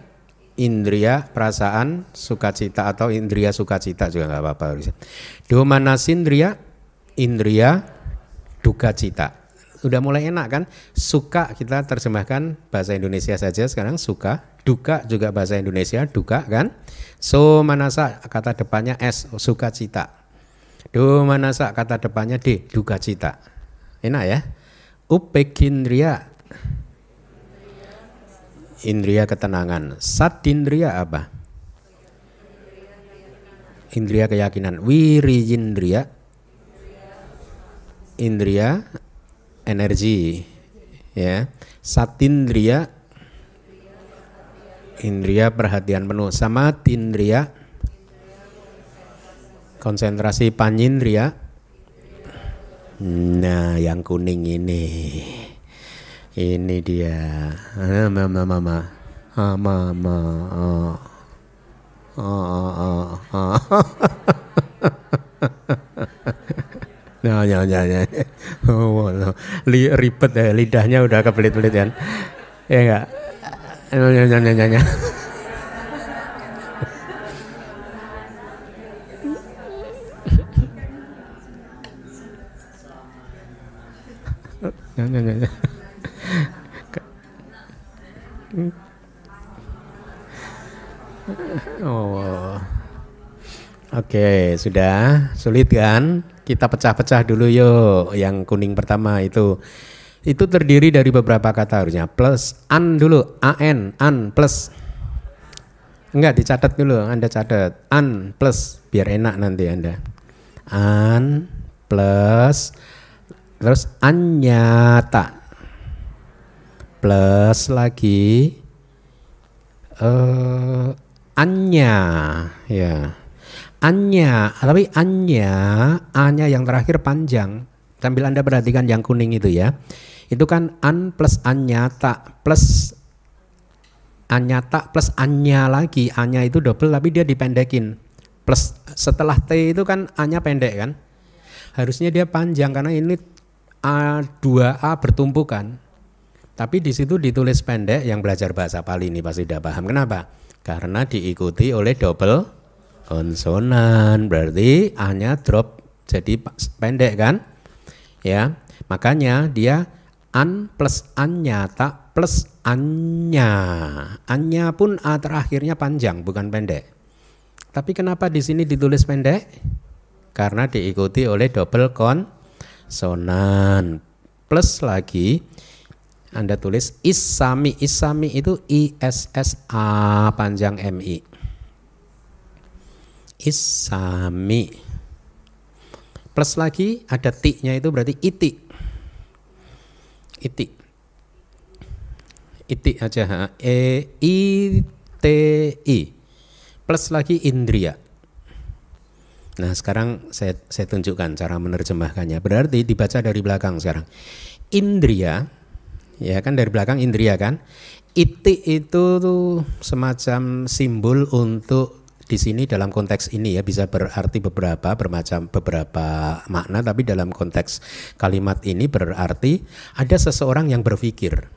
indria perasaan sukacita atau indria sukacita juga nggak apa-apa. Domanasindria indria duka cita. Udah mulai enak kan? Suka kita terjemahkan bahasa Indonesia saja sekarang suka, duka juga bahasa Indonesia duka kan? Somanasa kata depannya S sukacita. Domanasa kata depannya D duka cita. Enak ya? Upekindria indria ketenangan. Satindria apa? Indria keyakinan. Wiriyindria indria energi, ya. Satindria indria perhatian penuh. Samatindria konsentrasi. Panindria, nah yang kuning ini dia. Mama. Nah, ribet ya, lidahnya udah kebelit-belit kan. Ya enggak? Nyanyi. Oh. Oke, sudah sulit kan? Kita pecah-pecah dulu yuk. Yang kuning pertama itu terdiri dari beberapa kata harusnya. Plus an dulu, an plus. Enggak, dicatat dulu, Anda catat. An plus biar enak nanti Anda. An plus terus anyata. Plus lagi anya, ya. Anya, tapi A-nya yang terakhir panjang. Sambil Anda perhatikan yang kuning itu ya. Itu kan an plus anyata plus anyata plus anya lagi. A-nya itu double tapi dia dipendekin. Plus setelah T itu kan A-nya pendek kan. Harusnya dia panjang karena ini A2A bertumpukan. Tapi di situ ditulis pendek. Yang belajar bahasa Pali ini pasti sudah paham. Kenapa? Karena diikuti oleh double konsonan, berarti A-nya drop jadi pendek kan? Ya, makanya dia an plus anyata plus anya. Anya pun A terakhirnya panjang, bukan pendek. Tapi kenapa di sini ditulis pendek? Karena diikuti oleh double konsonan. Plus lagi Anda tulis isami. Isami itu ISSA panjang MI. Isami. Plus lagi ada ti-nya itu berarti iti. Iti. Iti aja. I-T-I. Plus lagi indria. Nah sekarang saya tunjukkan cara menerjemahkannya. Berarti dibaca dari belakang sekarang. Indria, ya kan dari belakang indria kan. Iti itu tuh semacam simbol untuk di sini dalam konteks ini ya bisa berarti beberapa makna, tapi dalam konteks kalimat ini berarti ada seseorang yang berpikir.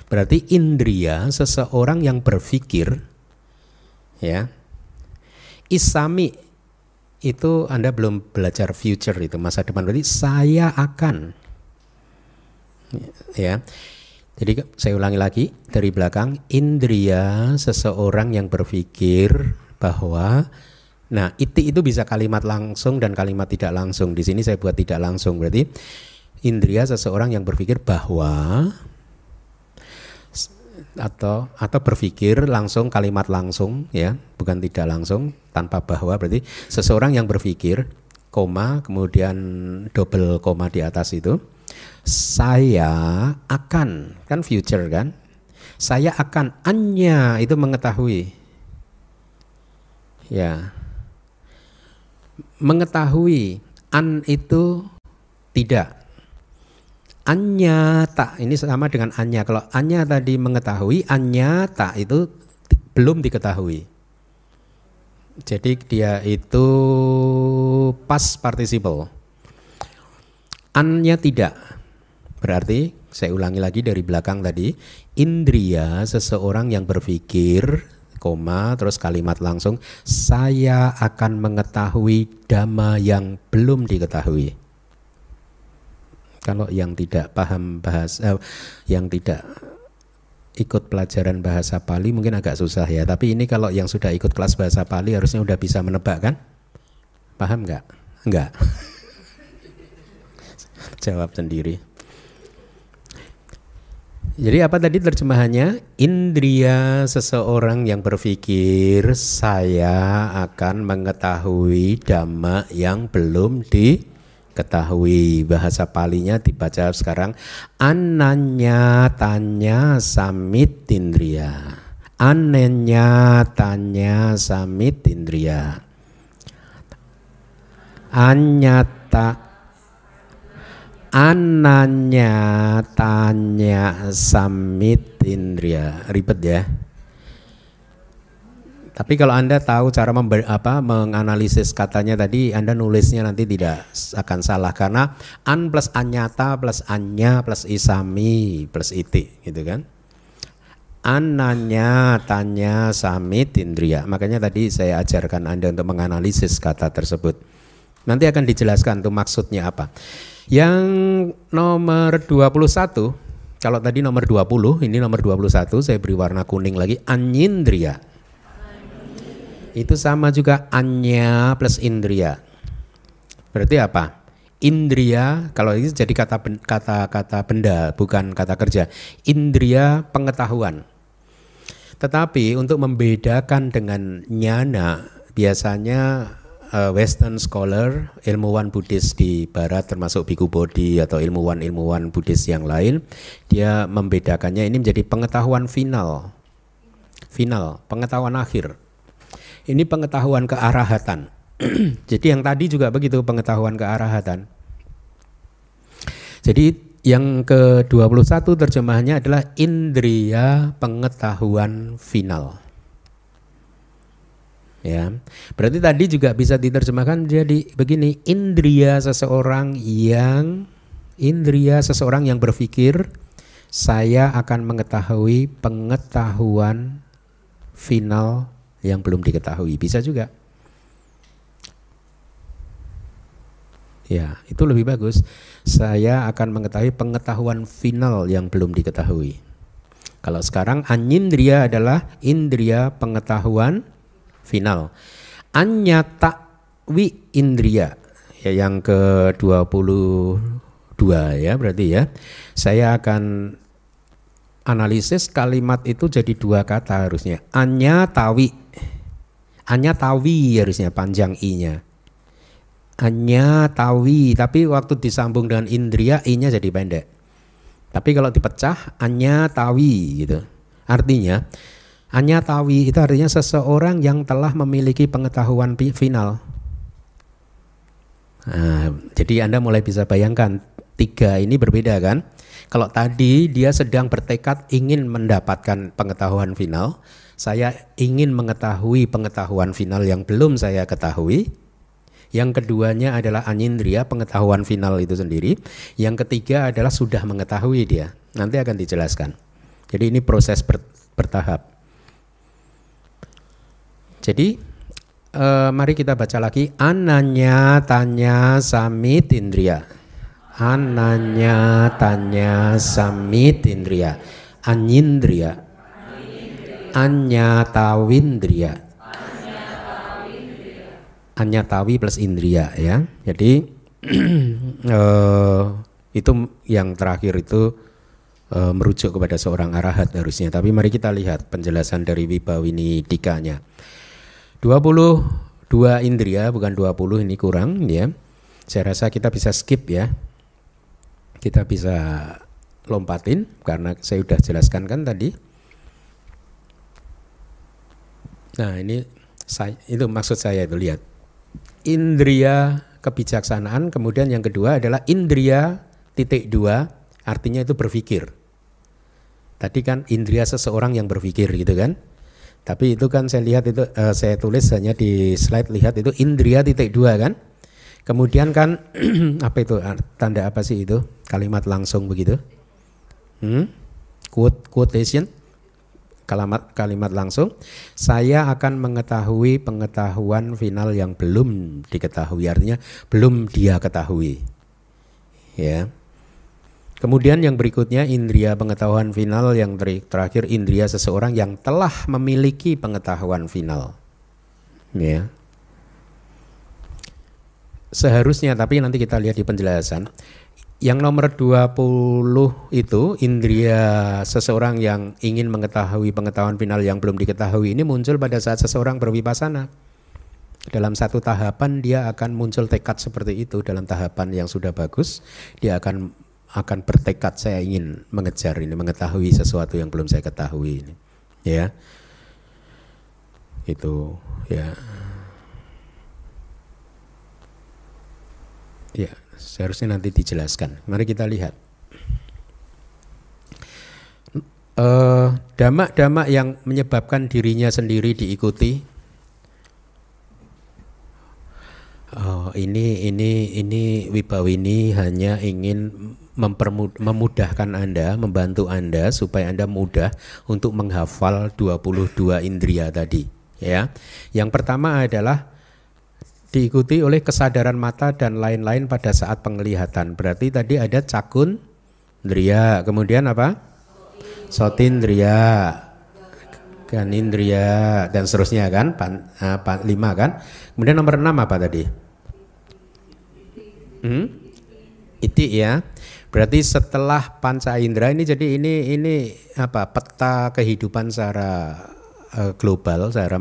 Berarti indria seseorang yang berpikir, ya. Isami itu Anda belum belajar future itu masa depan, berarti saya akan, ya. Jadi saya ulangi lagi dari belakang, indria seseorang yang berpikir bahwa, nah iti itu bisa kalimat langsung dan kalimat tidak langsung. Di sini saya buat tidak langsung, berarti indria seseorang yang berpikir bahwa, atau berpikir langsung, kalimat langsung ya, bukan tidak langsung tanpa bahwa, berarti seseorang yang berpikir, koma kemudian double koma di atas itu, saya akan, kan future kan, saya akan, anya itu mengetahui. Ya, mengetahui, an itu tidak, Anyata ini sama dengan anya. Kalau anya tadi mengetahui, anyata itu belum diketahui. Jadi dia itu past participle. Anya tidak. Berarti saya ulangi lagi dari belakang tadi, indria seseorang yang berpikir, koma, terus kalimat langsung, saya akan mengetahui dhamma yang belum diketahui. Kalau yang tidak paham bahasa, yang tidak ikut pelajaran bahasa Pali mungkin agak susah ya. Tapi ini kalau yang sudah ikut kelas bahasa Pali harusnya udah bisa menebak kan? Paham nggak? Enggak. Jawab sendiri. Jadi apa tadi terjemahannya? Indria seseorang yang berpikir saya akan mengetahui dhamma yang belum diketahui. Bahasa Palinya dibaca sekarang ananya tanya samit indria. Ananya tanya samit indria. Anyata ananya tanya samit indria. Ribet ya. Tapi kalau Anda tahu cara menganalisis katanya tadi, Anda nulisnya nanti tidak akan salah. Karena an plus anyata plus anya plus isami plus iti gitu kan. Ananya tanya samit indria. Makanya tadi saya ajarkan Anda untuk menganalisis kata tersebut. Nanti akan dijelaskan tuh maksudnya apa. Yang nomor 21, kalau tadi nomor 20, ini nomor 21, saya beri warna kuning lagi, anyindriya. Itu sama juga anya plus indriya. Berarti apa? Indriya, kalau ini jadi kata benda, bukan kata kerja. Indriya pengetahuan. Tetapi untuk membedakan dengan nyana, biasanya Western scholar, ilmuwan Buddhis di Barat termasuk Bhikkhu Bodhi atau ilmuwan Buddhis yang lain, dia membedakannya ini menjadi pengetahuan final, pengetahuan akhir. Ini pengetahuan kearahatan. Jadi yang tadi juga begitu, pengetahuan kearahatan. Jadi yang ke-21 terjemahannya adalah indriya pengetahuan final. Ya, berarti tadi juga bisa diterjemahkan jadi begini, indria seseorang yang berpikir saya akan mengetahui pengetahuan final yang belum diketahui. Bisa juga. Ya, itu lebih bagus. Saya akan mengetahui pengetahuan final yang belum diketahui. Kalau sekarang anyindriya adalah indria pengetahuan final. Anyata wi indriya ya, yang ke-22 ya berarti ya. Saya akan analisis kalimat itu jadi dua kata harusnya. Anyatawi. Anyatawi harusnya panjang i-nya. Anyatawi, tapi waktu disambung dengan indriya i-nya jadi pendek. Tapi kalau dipecah anyatawi gitu. Artinya anyatawi itu artinya seseorang yang telah memiliki pengetahuan final. Nah, jadi Anda mulai bisa bayangkan tiga ini berbeda kan? Kalau tadi dia sedang bertekad ingin mendapatkan pengetahuan final, saya ingin mengetahui pengetahuan final yang belum saya ketahui. Yang keduanya adalah anyindriya, pengetahuan final itu sendiri. Yang ketiga adalah sudah mengetahui dia. Nanti akan dijelaskan. Jadi ini proses bertahap. Jadi mari kita baca lagi. Ananya tanya samit indriya. Ananya tanya samit indriya. Anyindriya. Anyatawindriya. Anyatawi plus indriya ya. Jadi itu yang terakhir itu merujuk kepada seorang arahat harusnya. Tapi mari kita lihat penjelasan dari Wibawinidikanya. 22 indriya, bukan 20, ini kurang ya. Saya rasa kita bisa skip ya. Kita bisa lompatin karena saya sudah jelaskan kan tadi. Nah, ini itu maksud saya itu, lihat. Indriya kebijaksanaan, kemudian yang kedua adalah indriya titik 2 artinya itu berpikir. Tadi kan indria seseorang yang berpikir gitu kan. Tapi itu kan saya lihat itu saya tulis hanya di slide, lihat itu indria titik dua kan. Kemudian kan apa itu tanda apa sih itu? Kalimat langsung begitu. Quotation. Kalimat langsung. Saya akan mengetahui pengetahuan final yang belum diketahui, artinya belum dia ketahui. Ya. Kemudian yang berikutnya indria pengetahuan final, yang terakhir indria seseorang yang telah memiliki pengetahuan final. Ya. Seharusnya, tapi nanti kita lihat di penjelasan. Yang nomor 20 itu indria seseorang yang ingin mengetahui pengetahuan final yang belum diketahui ini muncul pada saat seseorang berwipasana. Dalam satu tahapan dia akan muncul tekad seperti itu, dalam tahapan yang sudah bagus dia akan bertekad, saya ingin mengejar ini, mengetahui sesuatu yang belum saya ketahui ini. Ya. Itu ya. Ya, seharusnya nanti dijelaskan. Mari kita lihat. Damak-damak yang menyebabkan dirinya sendiri diikuti. Ini Wibawini hanya ingin memudahkan Anda, membantu Anda supaya Anda mudah untuk menghafal 22 indria tadi, ya. Yang pertama adalah diikuti oleh kesadaran mata dan lain-lain pada saat penglihatan. Berarti tadi ada cakun indria, kemudian apa? Sotindria, ganindria dan seterusnya kan, 5 kan. Kemudian nomor 6 apa tadi? Iti ya. Berarti setelah panca indera ini, jadi ini apa? Peta kehidupan secara global, secara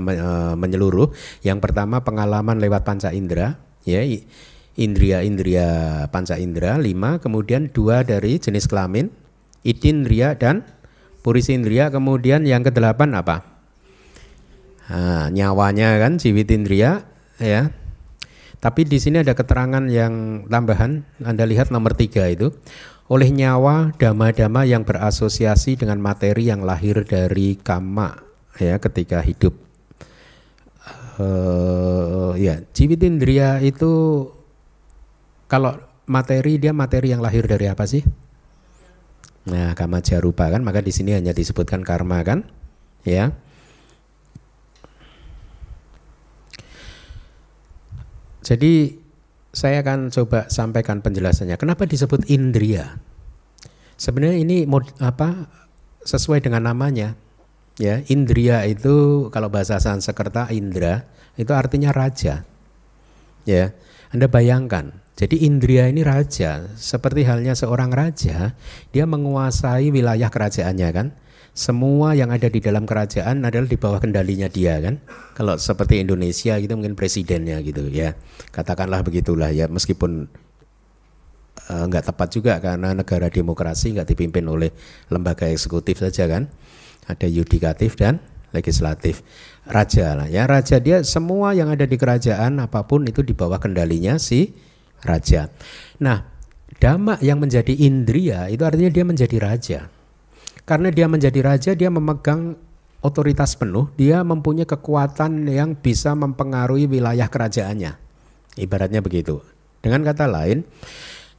menyeluruh. Yang pertama pengalaman lewat panca indera, ya, indria panca indera 5, kemudian 2 dari jenis kelamin, itindria dan purisindria, kemudian yang ke-8 apa? Nyawanya kan, jiwitindria, ya. Tapi di sini ada keterangan yang tambahan, Anda lihat nomor 3 itu. Oleh nyawa dhamma-dhamma yang berasosiasi dengan materi yang lahir dari kama, ya, ketika hidup. Ya, jiwitindria itu kalau materi, dia materi yang lahir dari apa sih? Nah, kama jarupa kan, maka di sini hanya disebutkan karma kan, ya. Jadi saya akan coba sampaikan penjelasannya. Kenapa disebut indria? Sebenarnya ini sesuai dengan namanya. Ya, indria itu kalau bahasa Sanskerta indra itu artinya raja. Ya, Anda bayangkan. Jadi indria ini raja, seperti halnya seorang raja, dia menguasai wilayah kerajaannya kan. Semua yang ada di dalam kerajaan adalah di bawah kendalinya dia kan. Kalau seperti Indonesia gitu mungkin presidennya gitu ya. Katakanlah begitulah ya, meskipun nggak tepat juga karena negara demokrasi nggak dipimpin oleh lembaga eksekutif saja kan. Ada yudikatif dan legislatif. Raja lah ya, raja dia semua yang ada di kerajaan apapun itu di bawah kendalinya si raja. Nah, dhamma yang menjadi indria itu artinya dia menjadi raja. Karena dia menjadi raja, dia memegang otoritas penuh, dia mempunyai kekuatan yang bisa mempengaruhi wilayah kerajaannya. Ibaratnya begitu. Dengan kata lain,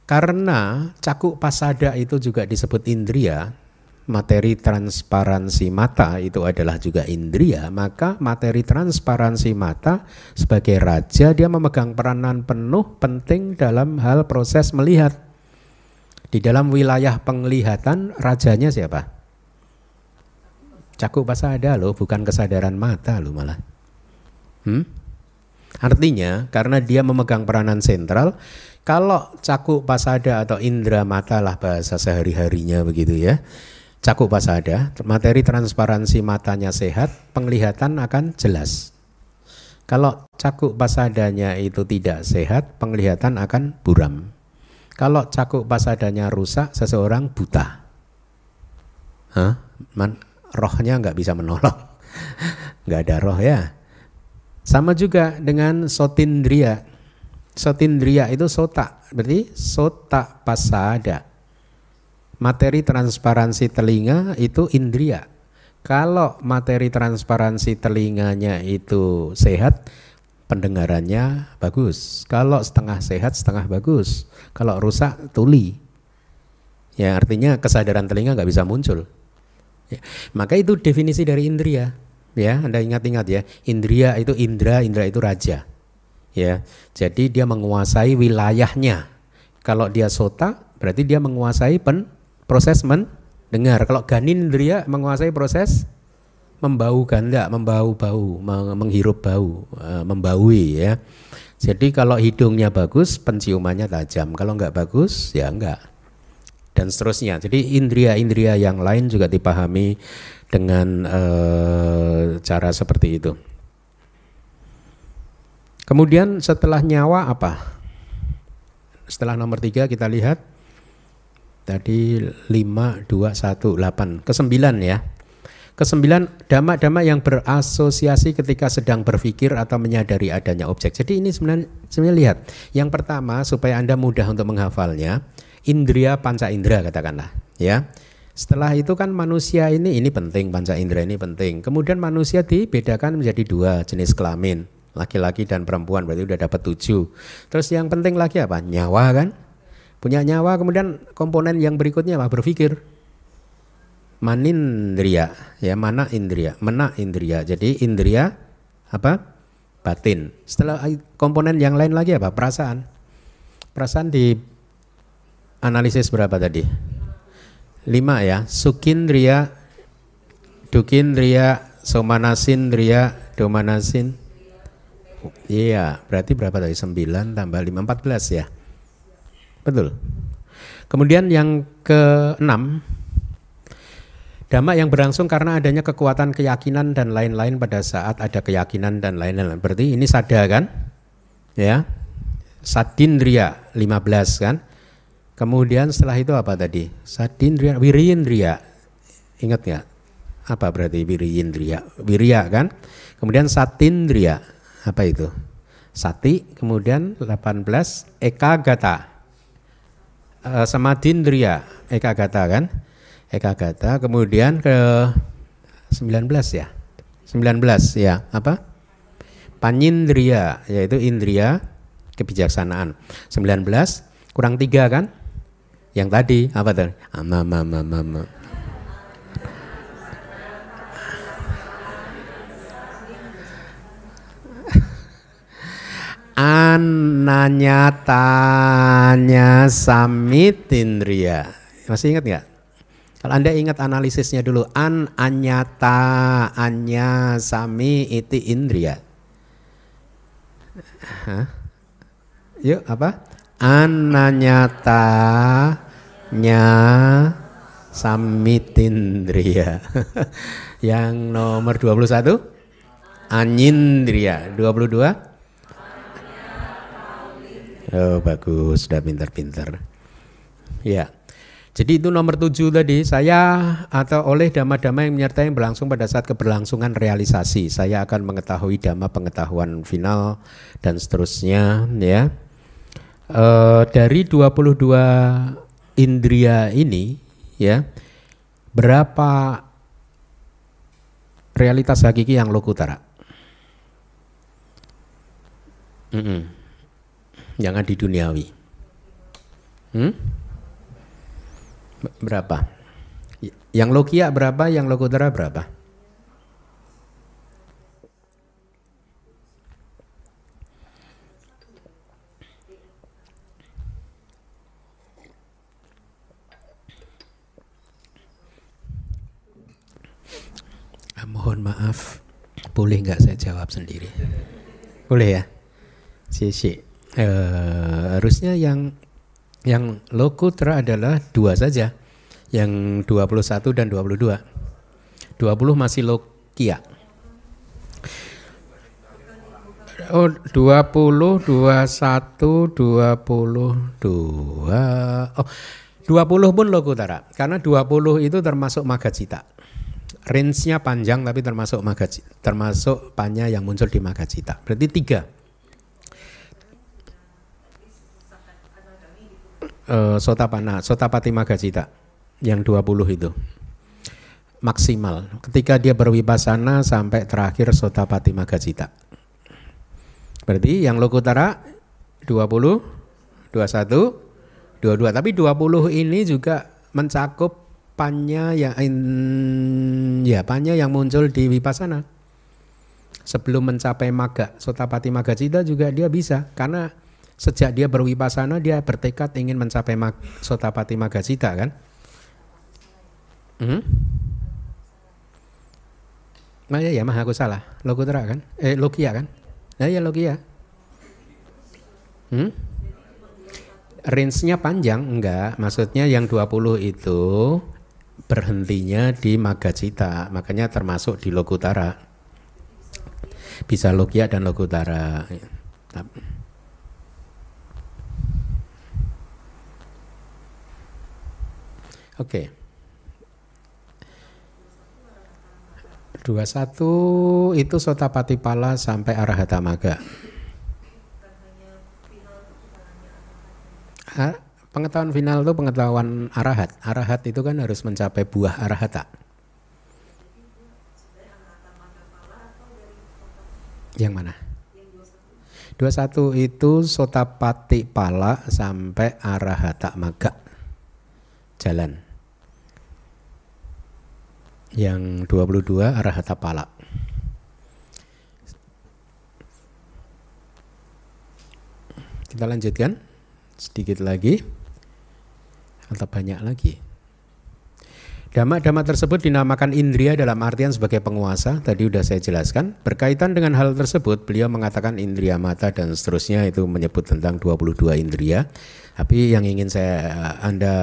karena cakuk pasada itu juga disebut indria, materi transparansi mata itu adalah juga indria, maka materi transparansi mata sebagai raja dia memegang peranan penuh penting dalam hal proses melihat. Di dalam wilayah penglihatan rajanya siapa? Cakuk pasada loh, bukan kesadaran mata loh malah. Artinya karena dia memegang peranan sentral, kalau cakuk pasada atau indera mata lah bahasa sehari-harinya begitu ya. Cakuk pasada, materi transparansi matanya sehat, penglihatan akan jelas. Kalau cakuk pasadanya itu tidak sehat, penglihatan akan buram. Kalau cakuk pasadanya rusak, seseorang buta. Rohnya nggak bisa menolong, nggak ada roh ya. Sama juga dengan sotindria. Sotindria itu sota, berarti sota pasada. materi transparansi telinga itu indria. Kalau materi transparansi telinganya itu sehat, pendengarannya bagus. Kalau setengah sehat, setengah bagus. Kalau rusak, tuli. Ya, artinya kesadaran telinga nggak bisa muncul. Ya, maka itu definisi dari indria. Ya, Anda ingat-ingat ya. Indria itu indra, indra itu raja. Ya, jadi dia menguasai wilayahnya. Kalau dia sota, berarti dia menguasai proses mendengar. Kalau ganindria menguasai proses membau ganda, membau bau, menghirup bau, membaui ya. Jadi kalau hidungnya bagus, penciumannya tajam. Kalau enggak bagus, ya enggak. Dan seterusnya. Jadi indria-indria yang lain juga dipahami dengan cara seperti itu. Kemudian setelah nyawa apa? Setelah nomor 3 kita lihat tadi 5, 2, 1, 8. Ke-9 ya. Ke-9 dhamma-dhamma yang berasosiasi ketika sedang berpikir atau menyadari adanya objek. Jadi ini sebenarnya lihat. Yang pertama supaya Anda mudah untuk menghafalnya, indria panca indera katakanlah ya. Setelah itu kan manusia ini penting, panca indera ini penting. Kemudian manusia dibedakan menjadi 2 jenis kelamin. Laki-laki dan perempuan, berarti udah dapat 7. Terus yang penting lagi apa? Nyawa kan? Punya nyawa, kemudian komponen yang berikutnya apa? Berpikir. Manindriya, ya mana indriya? Mena indriya. Jadi indriya apa? Batin. Setelah komponen yang lain lagi apa? Perasaan. Perasaan di analisis berapa tadi? 5 ya. Sukindriya, dukindriya, somanasindriya, domanasin. Iya, berarti berapa tadi? 9 tambah 5, 14 ya. Betul. Kemudian yang ke-6, dhamma yang berlangsung karena adanya kekuatan keyakinan dan lain-lain pada saat ada keyakinan dan lain-lain. Berarti ini sada kan? Ya. Sadindriya 15 kan? Kemudian setelah itu apa tadi? Sadindriya, wiriyindriya. Ingat nggak? Apa berarti wiriyindriya? Wirya kan? Kemudian satindriya. Apa itu? Sati, kemudian 18 ekagata. Samadindriya, ekagata kan? Ekagata, kemudian ke 19 ya. 19 ya, apa? Panindriya, yaitu indriya kebijaksanaan. 19 kurang 3 kan? Yang tadi apa tuh? Ananyatanya samitindriya. Masih ingat nggak? Kalau Anda ingat analisisnya dulu, anyata anya sami iti indriya. Yuk apa? Ananyatanya samitindriya. Yang nomor 21 anyindriya. 22 oh bagus, sudah pintar-pintar. Ya. Jadi itu nomor 7 tadi, saya atau oleh dhamma-dhamma yang menyertai yang berlangsung pada saat keberlangsungan realisasi. Saya akan mengetahui dhamma pengetahuan final dan seterusnya ya. Dari 22 indria ini ya, berapa realitas hakiki yang lokutara? Jangan di duniawi. Berapa? Yang lokia berapa? Yang lokutara berapa? Mohon maaf, boleh nggak saya jawab sendiri? Boleh ya? Sisi. Harusnya yang lokutra adalah 2 saja, yang 21 dan 22. 20 masih lokia. Oh 20, 21, 22. Oh 20 pun lokutara, karena 20 itu termasuk magacita. Range-nya panjang tapi termasuk magacita, termasuk panya yang muncul di magacita. Berarti 3. Sotapana, sotapati magacita. Yang 20 itu maksimal. Ketika dia berwipasana sampai terakhir Sotapati Magacita. Berarti yang Lokutara 20, 21, 22. Tapi 20 ini juga mencakup panya yang muncul di wipasana. Sebelum mencapai maga, Sotapati Magacita juga dia bisa. Karena sejak dia berwipasana dia bertekad ingin mencapai Sotapati Magacita kan. Nah ya mah aku salah. Lokutara kan? Lokia kan? Nah ya Lokia. Range-nya panjang? Enggak. Maksudnya yang 20 itu berhentinya di Magacita. Makanya termasuk di Lokutara. Bisa Lokia dan Lokutara. Oke. 21 itu Sotapati Pala sampai Arahata Maga. Pengetahuan final itu pengetahuan arahat. Arahat itu kan harus mencapai buah arahata. Yang mana? 21 itu Sotapati Pala sampai Arahata Maga. Jalan. Yang 22 Arahata Pala. Kita lanjutkan sedikit lagi atau banyak lagi. Dhamma-dhamma tersebut dinamakan indriya dalam artian sebagai penguasa. Tadi sudah saya jelaskan. Berkaitan dengan hal tersebut, beliau mengatakan indriya mata dan seterusnya, itu menyebut tentang 22 indriya. Tapi yang ingin Anda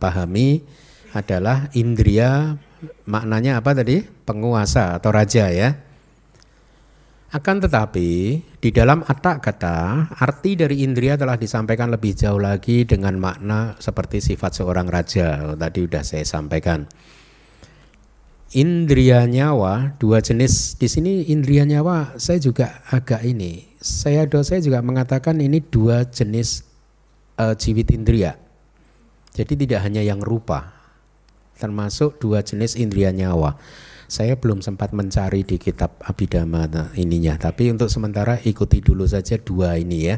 pahami adalah indriya maknanya apa tadi? Penguasa atau raja ya. Akan tetapi di dalam Atta Kata, arti dari indriya telah disampaikan lebih jauh lagi dengan makna seperti sifat seorang raja. Tadi sudah saya sampaikan. Indriya nyawa dua jenis. Di sini indriya nyawa saya juga agak ini. Saya juga mengatakan ini dua jenis jiwit indriya. Jadi tidak hanya yang rupa, termasuk dua jenis indriya nyawa. Saya belum sempat mencari di kitab Abhidhamma ininya, tapi untuk sementara ikuti dulu saja dua ini ya,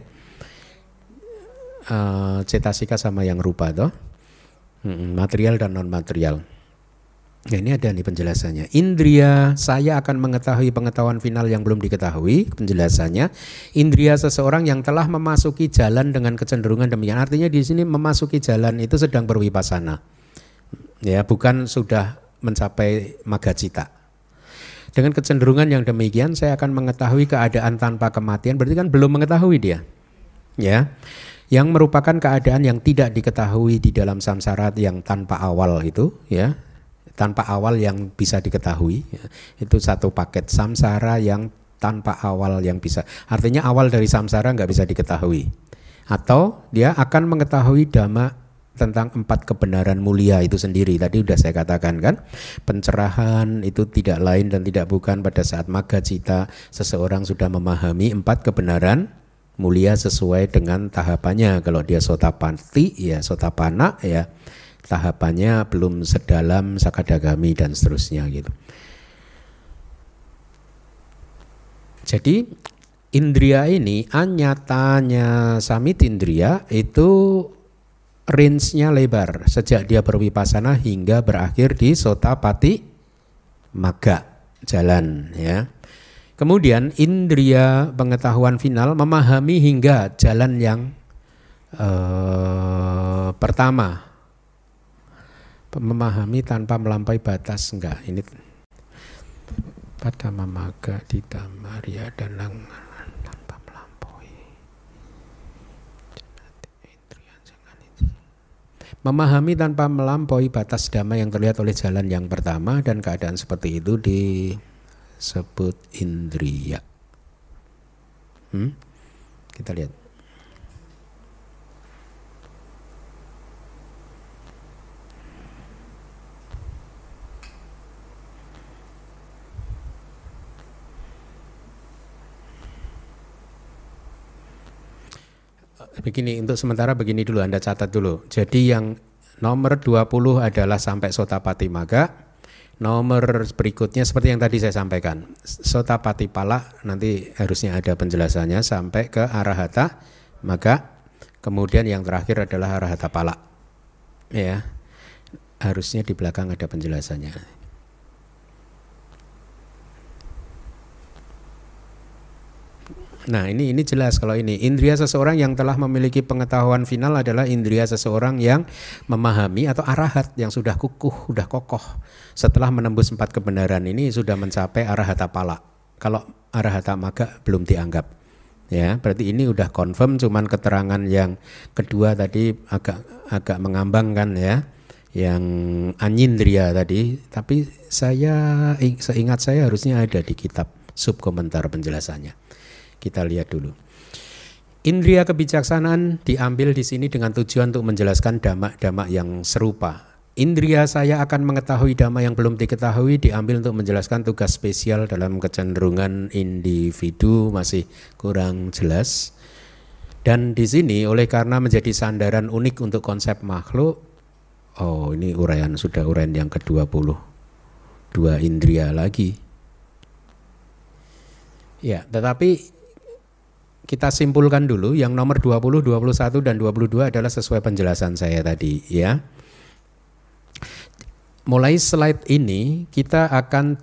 cetasika sama yang rupa toh, material dan non material. Nah, ini ada nih penjelasannya. Indriya, saya akan mengetahui pengetahuan final yang belum diketahui. Penjelasannya, indriya seseorang yang telah memasuki jalan dengan kecenderungan demikian. Artinya di sini memasuki jalan itu sedang berwipasana, ya, bukan sudah mencapai Magacita. Dengan kecenderungan yang demikian saya akan mengetahui keadaan tanpa kematian, berarti kan belum mengetahui dia. Ya. Yang merupakan keadaan yang tidak diketahui di dalam samsara yang tanpa awal itu, ya. Tanpa awal yang bisa diketahui, ya. Itu satu paket samsara yang tanpa awal yang bisa. Artinya awal dari samsara nggak bisa diketahui. Atau dia akan mengetahui dhamma tentang 4 kebenaran mulia itu sendiri. Tadi sudah saya katakan kan, pencerahan itu tidak lain dan tidak bukan pada saat Magacita seseorang sudah memahami 4 kebenaran mulia sesuai dengan tahapannya. Kalau dia Sotapati ya Sotapana ya tahapannya belum sedalam Sakadagami dan seterusnya gitu. Jadi indriya ini anyatanya samitindriya itu range-nya lebar sejak dia berwipasana hingga berakhir di Sotapati Maga, jalan ya. Kemudian indriya pengetahuan final memahami hingga jalan yang pertama. Memahami tanpa melampaui batas, enggak. Ini pada Maga di Dhammarya dan tanpa melampaui. Memahami tanpa melampaui batas dhamma yang terlihat oleh jalan yang pertama, dan keadaan seperti itu disebut indriya. Kita lihat. Begini, untuk sementara begini dulu, Anda catat dulu. Jadi yang Nomor 20 adalah sampai Sotapati Magga. Nomor berikutnya seperti yang tadi saya sampaikan, Sotapati Pala nanti harusnya ada penjelasannya sampai ke Arahata Magga. Kemudian yang terakhir adalah Arahata Pala. Ya. Harusnya di belakang ada penjelasannya. Nah ini jelas kalau ini indria seseorang yang telah memiliki pengetahuan final adalah indria seseorang yang memahami atau arahat yang sudah kukuh, sudah kokoh setelah menembus 4 kebenaran ini sudah mencapai arahata pala. Kalau arahata magga belum dianggap, ya berarti ini udah confirm. Cuman keterangan yang kedua tadi agak mengambang kan ya, yang anyindria tadi. Tapi seingat saya harusnya ada di kitab sub komentar penjelasannya. Kita lihat dulu. Indria kebijaksanaan diambil di sini dengan tujuan untuk menjelaskan dhamma-dhamma yang serupa. Indria saya akan mengetahui dhamma yang belum diketahui diambil untuk menjelaskan tugas spesial dalam kecenderungan individu, masih kurang jelas. Dan di sini oleh karena menjadi sandaran unik untuk konsep makhluk, oh ini uraian yang ke-20. 2 indria lagi. Ya, tetapi kita simpulkan dulu yang nomor 20, 21 dan 22 adalah sesuai penjelasan saya tadi ya. Mulai slide ini kita akan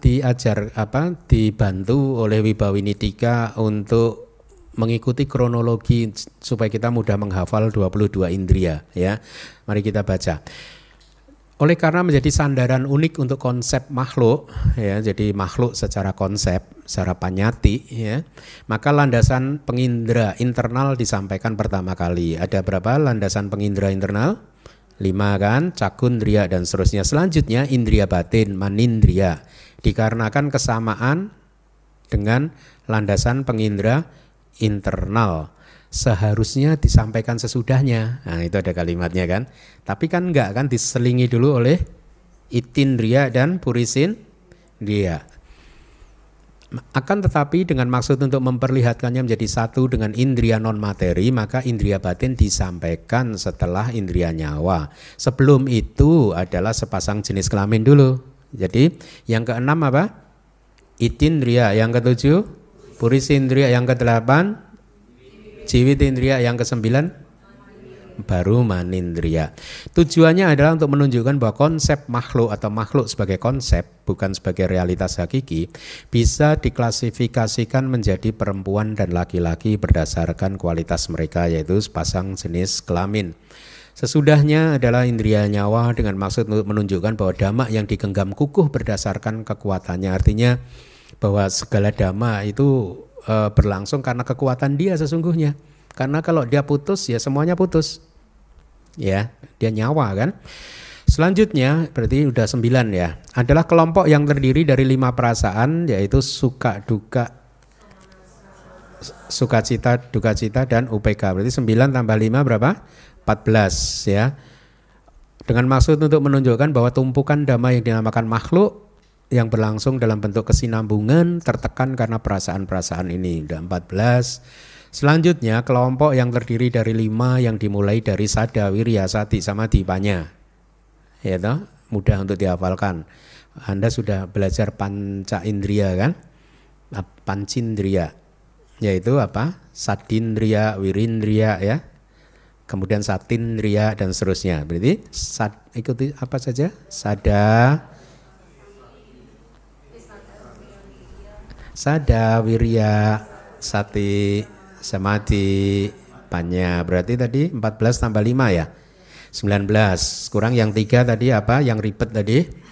dibantu oleh Wibawinitika untuk mengikuti kronologi supaya kita mudah menghafal 22 indria ya. Mari kita baca. Oleh karena menjadi sandaran unik untuk konsep makhluk, ya, jadi makhluk secara konsep, secara panyati, ya, maka landasan pengindra internal disampaikan pertama kali. Ada berapa landasan pengindra internal? 5 kan, cakundria dan seterusnya. Selanjutnya indria batin, manindria, dikarenakan kesamaan dengan landasan pengindra internal. Seharusnya disampaikan sesudahnya. Nah itu ada kalimatnya kan. Tapi kan enggak kan, diselingi dulu oleh itindria dan purisindria. Akan tetapi dengan maksud untuk memperlihatkannya menjadi satu dengan indria non materi, maka indria batin disampaikan setelah indria nyawa. Sebelum itu adalah sepasang jenis kelamin dulu. Jadi yang ke-6 apa? Itindria. Yang ke-7 purisindria. Yang ke-8 jiwitindria. Yang ke-9 baru manindria. Tujuannya adalah untuk menunjukkan bahwa konsep makhluk atau makhluk sebagai konsep, bukan sebagai realitas hakiki, bisa diklasifikasikan menjadi perempuan dan laki-laki berdasarkan kualitas mereka, yaitu sepasang jenis kelamin. Sesudahnya adalah indria nyawa dengan maksud untuk menunjukkan bahwa dhamma yang digenggam kukuh berdasarkan kekuatannya. Artinya bahwa segala dhamma itu berlangsung karena kekuatan dia sesungguhnya. Karena kalau dia putus ya semuanya putus. Ya, dia nyawa kan. Selanjutnya berarti udah 9 ya. Adalah kelompok yang terdiri dari 5 perasaan, yaitu suka, duka, sukacita, dukacita dan UPK. Berarti 9 tambah 5 berapa? 14 ya. Dengan maksud untuk menunjukkan bahwa tumpukan dhamma yang dinamakan makhluk yang berlangsung dalam bentuk kesinambungan tertekan karena perasaan-perasaan ini. Udah 14. Selanjutnya kelompok yang terdiri dari 5 yang dimulai dari sada, wirya, sati sama dipanya. Ya toh, mudah untuk dihafalkan. Anda sudah belajar panca indria kan? Pancindria. Yaitu apa? Sadindria, wirindria ya. Kemudian satindria dan seterusnya. Berarti ikuti apa saja? Sada, wirya, sati, samadhi, panya. Berarti tadi 14 tambah 5 ya 19. Kurang yang 3 tadi apa? Yang ribet tadi.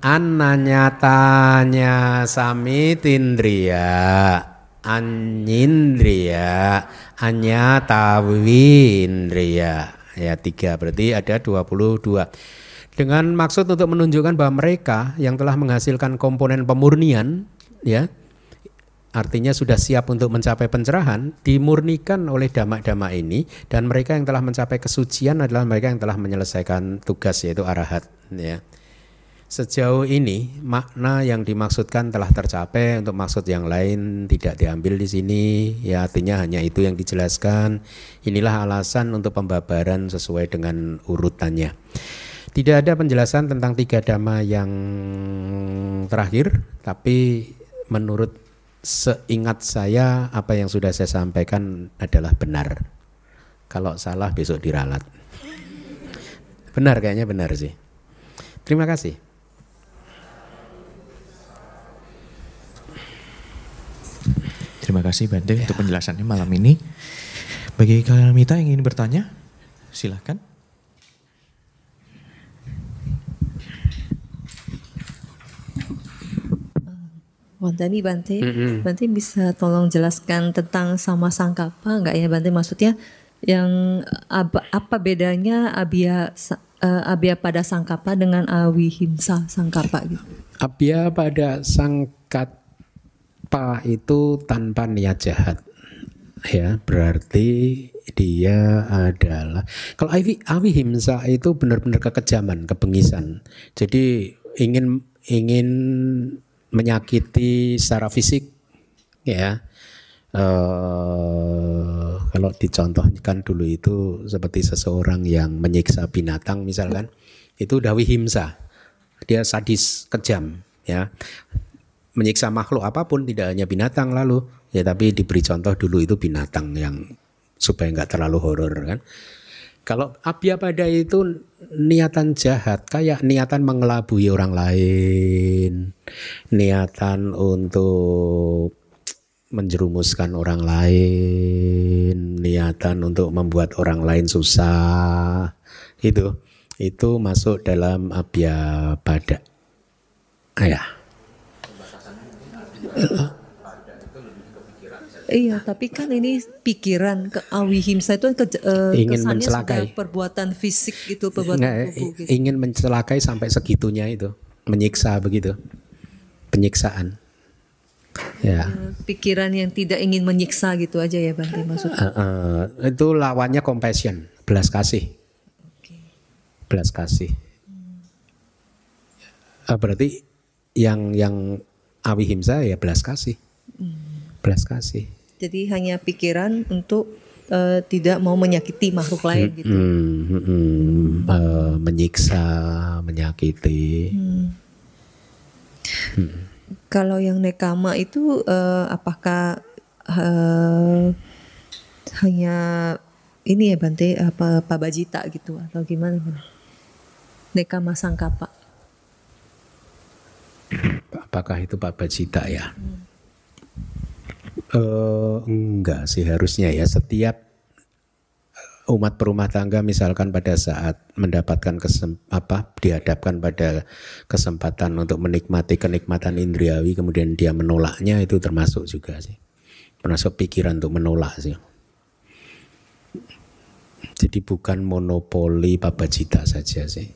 Ananyatanya samitindriya, anyindriya, anyatawindriya. Ya 3 berarti ada 22. Dengan maksud untuk menunjukkan bahwa mereka yang telah menghasilkan komponen pemurnian, ya, artinya sudah siap untuk mencapai pencerahan, dimurnikan oleh dhamma-dhamma ini, dan mereka yang telah mencapai kesucian adalah mereka yang telah menyelesaikan tugas, yaitu arahat. Ya. Sejauh ini makna yang dimaksudkan telah tercapai, untuk maksud yang lain tidak diambil di sini. Ya artinya hanya itu yang dijelaskan. Inilah alasan untuk pembabaran sesuai dengan urutannya. Tidak ada penjelasan tentang tiga dhamma yang terakhir, tapi menurut seingat saya apa yang sudah saya sampaikan adalah benar. Kalau salah besok diralat. Benar, kayaknya benar sih. Terima kasih. Terima kasih Bante untuk penjelasannya malam ini. Bagi kalian Mita yang ingin bertanya, silahkan. Wandani Bante, Bante bisa tolong jelaskan tentang sama sangkapa enggak ya Bante? Maksudnya yang apa bedanya abia pada sangkapa dengan awihimsa sangkapa gitu? Abya pada sangkapa itu tanpa niat jahat, ya berarti dia adalah, kalau awihimsa itu benar-benar kekejaman, kebengisan. Jadi ingin menyakiti secara fisik, ya. Kalau dicontohkan dulu itu seperti seseorang yang menyiksa binatang misalkan, itu udah wihimsa, dia sadis, kejam, ya. Menyiksa makhluk apapun, tidak hanya binatang lalu, ya tapi diberi contoh dulu itu binatang yang supaya nggak terlalu horor kan. Kalau abhyapada itu niatan jahat, kayak niatan mengelabui orang lain, niatan untuk menjerumuskan orang lain, niatan untuk membuat orang lain susah, itu masuk dalam abhyapada. Ya. Iya, tapi kan ini pikiran ke awihimsa itu ingin kesannya mencelakai. sudah perbuatan fisik gitu, perbuatan tubuh gitu. Ingin mencelakai sampai segitunya itu, menyiksa begitu, penyiksaan. Ya. Pikiran yang tidak ingin menyiksa gitu aja ya Bante maksudnya. Itu lawannya compassion, belas kasih. Belas kasih. Berarti yang awihimsa ya belas kasih. Belas kasih. Jadi hanya pikiran untuk tidak mau menyakiti makhluk lain gitu. Menyiksa, menyakiti. Kalau yang nekama itu apakah hanya ini ya Bante, apa pabajita gitu atau gimana? Nekama sangkapa. Apakah itu pabajita ya? Enggak sih harusnya ya. Setiap umat berumah tangga misalkan pada saat mendapatkan dihadapkan pada kesempatan untuk menikmati kenikmatan indriawi kemudian dia menolaknya, itu termasuk juga sih. Termasuk pikiran untuk menolak sih. Jadi bukan monopoli pabajita saja sih.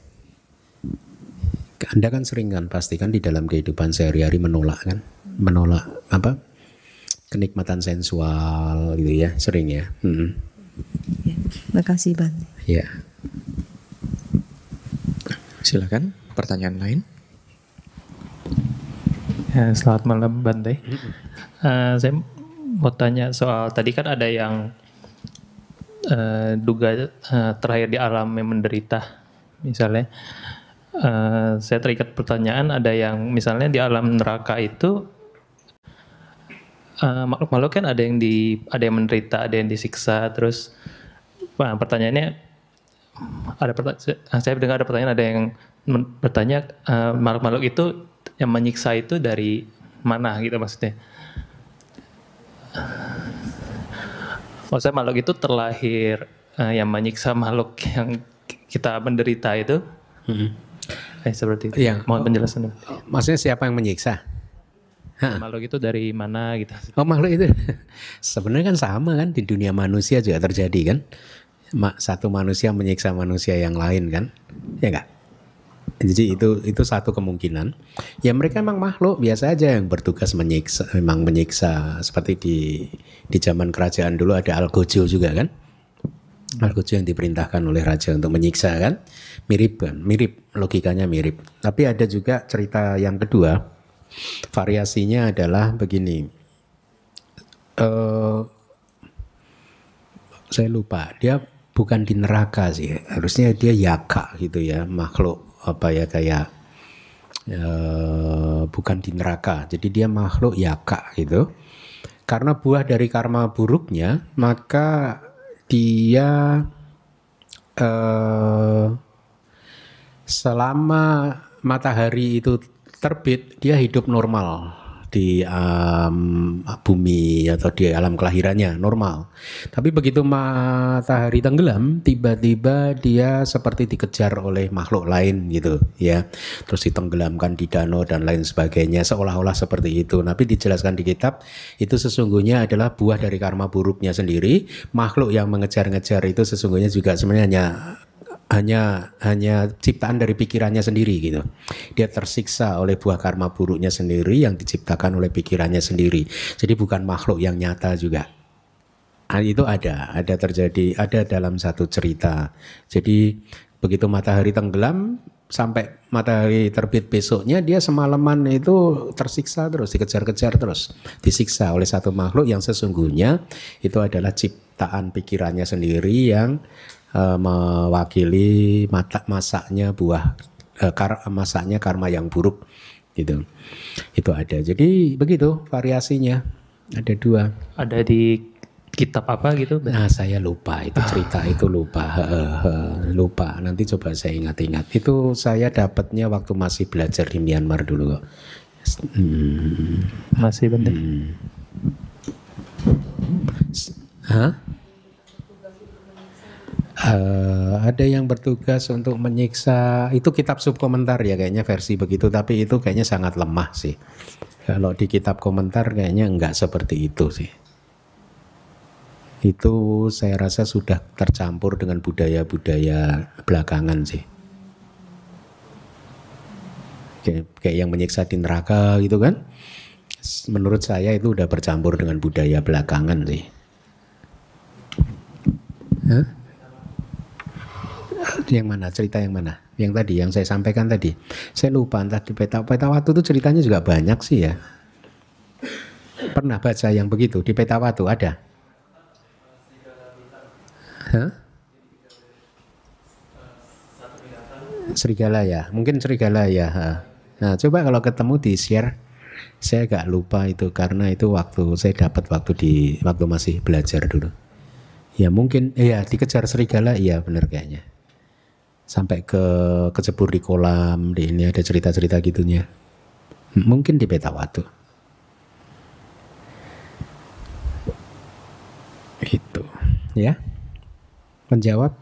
Anda kan sering kan pasti kan di dalam kehidupan sehari-hari menolak kan? Menolak kenikmatan sensual gitu ya, sering ya. Ya, makasih Bante. Ya. Silakan pertanyaan lain. Ya, selamat malam Bante. Saya mau tanya soal tadi kan ada yang duga terakhir di alam yang menderita misalnya. Saya terikat pertanyaan, ada yang misalnya di alam neraka itu makhluk-makhluk kan ada yang menderita, ada yang disiksa, terus pertanyaannya saya dengar ada pertanyaan, ada yang bertanya makhluk-makhluk itu yang menyiksa itu dari mana gitu maksudnya. Maksudnya makhluk itu terlahir yang menyiksa makhluk yang kita menderita itu. Seperti itu. Ya. Mohon penjelasan. Maksudnya siapa yang menyiksa? Makhluk itu dari mana gitu? Makhluk itu sebenarnya kan sama kan, di dunia manusia juga terjadi kan. Satu manusia menyiksa manusia yang lain kan, ya enggak? Jadi itu satu kemungkinan. Ya mereka memang makhluk biasa aja yang bertugas menyiksa, memang menyiksa. Seperti di zaman kerajaan dulu ada Algojo juga kan. Al-Quds yang diperintahkan oleh raja untuk menyiksa kan? Mirip kan? Mirip, logikanya mirip. Tapi ada juga cerita yang kedua, variasinya adalah begini. Saya lupa, dia bukan di neraka sih, harusnya dia yaka gitu ya, makhluk apa ya kayak bukan di neraka, jadi dia makhluk yaka gitu. Karena buah dari karma buruknya, maka dia selama matahari itu terbit, dia hidup normal di bumi atau di alam kelahirannya, normal. Tapi begitu matahari tenggelam, tiba-tiba dia seperti dikejar oleh makhluk lain gitu ya. Terus ditenggelamkan di danau dan lain sebagainya, seolah-olah seperti itu. Tapi dijelaskan di kitab, itu sesungguhnya adalah buah dari karma buruknya sendiri. Makhluk yang mengejar-ngejar itu sesungguhnya juga sebenarnya hanya ciptaan dari pikirannya sendiri gitu. Dia tersiksa oleh buah karma buruknya sendiri yang diciptakan oleh pikirannya sendiri. Jadi bukan makhluk yang nyata juga. Itu ada terjadi, ada dalam satu cerita. Jadi begitu matahari tenggelam sampai matahari terbit besoknya, dia semalaman itu tersiksa terus, dikejar-kejar terus, disiksa oleh satu makhluk yang sesungguhnya itu adalah ciptaan pikirannya sendiri yang mewakili masaknya buah masaknya karma yang buruk gitu. Itu ada. Jadi begitu variasinya. Ada 2. Ada di kitab apa gitu? Nah, saya lupa itu cerita itu lupa. Lupa. Nanti coba saya ingat-ingat. Itu saya dapatnya waktu masih belajar di Myanmar dulu kok. Masih Bante. Hah? Ada yang bertugas untuk menyiksa, itu kitab subkomentar ya kayaknya versi begitu, tapi itu kayaknya sangat lemah sih. Kalau di kitab komentar kayaknya enggak seperti itu sih. Itu saya rasa sudah tercampur dengan budaya-budaya belakangan sih. Kayak yang menyiksa di neraka gitu kan. Menurut saya itu udah bercampur dengan budaya belakangan sih. Hah? Yang mana? Cerita yang mana? Yang tadi, yang saya sampaikan tadi. Saya lupa, entah di Petawatu itu ceritanya juga banyak sih ya. Pernah baca yang begitu di Petawatu ada? Hah? Serigala ya? Mungkin serigala ya. Nah, coba kalau ketemu di share. Saya agak lupa itu karena itu waktu saya dapat waktu masih belajar dulu. Ya mungkin, dikejar serigala, iya benar kayaknya. Sampai kecebur di kolam, di ini ada cerita-cerita gitunya. Mungkin di Petawatu. Itu, ya. Menjawab?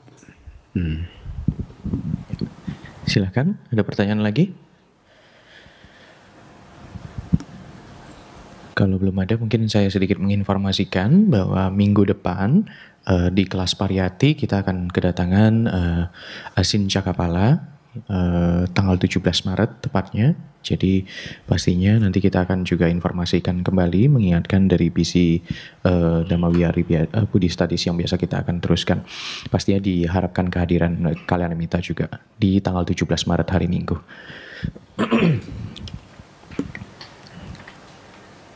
Silakan, ada pertanyaan lagi? Kalau belum ada, mungkin saya sedikit menginformasikan bahwa minggu depan di kelas Pariyati kita akan kedatangan Asin Cakapala tanggal 17 Maret tepatnya. Jadi pastinya nanti kita akan juga informasikan kembali, mengingatkan dari PC Dhamma Wihara Buddhist Studies yang biasa kita akan teruskan. Pastinya diharapkan kehadiran Kalyanamita juga di tanggal 17 Maret hari Minggu.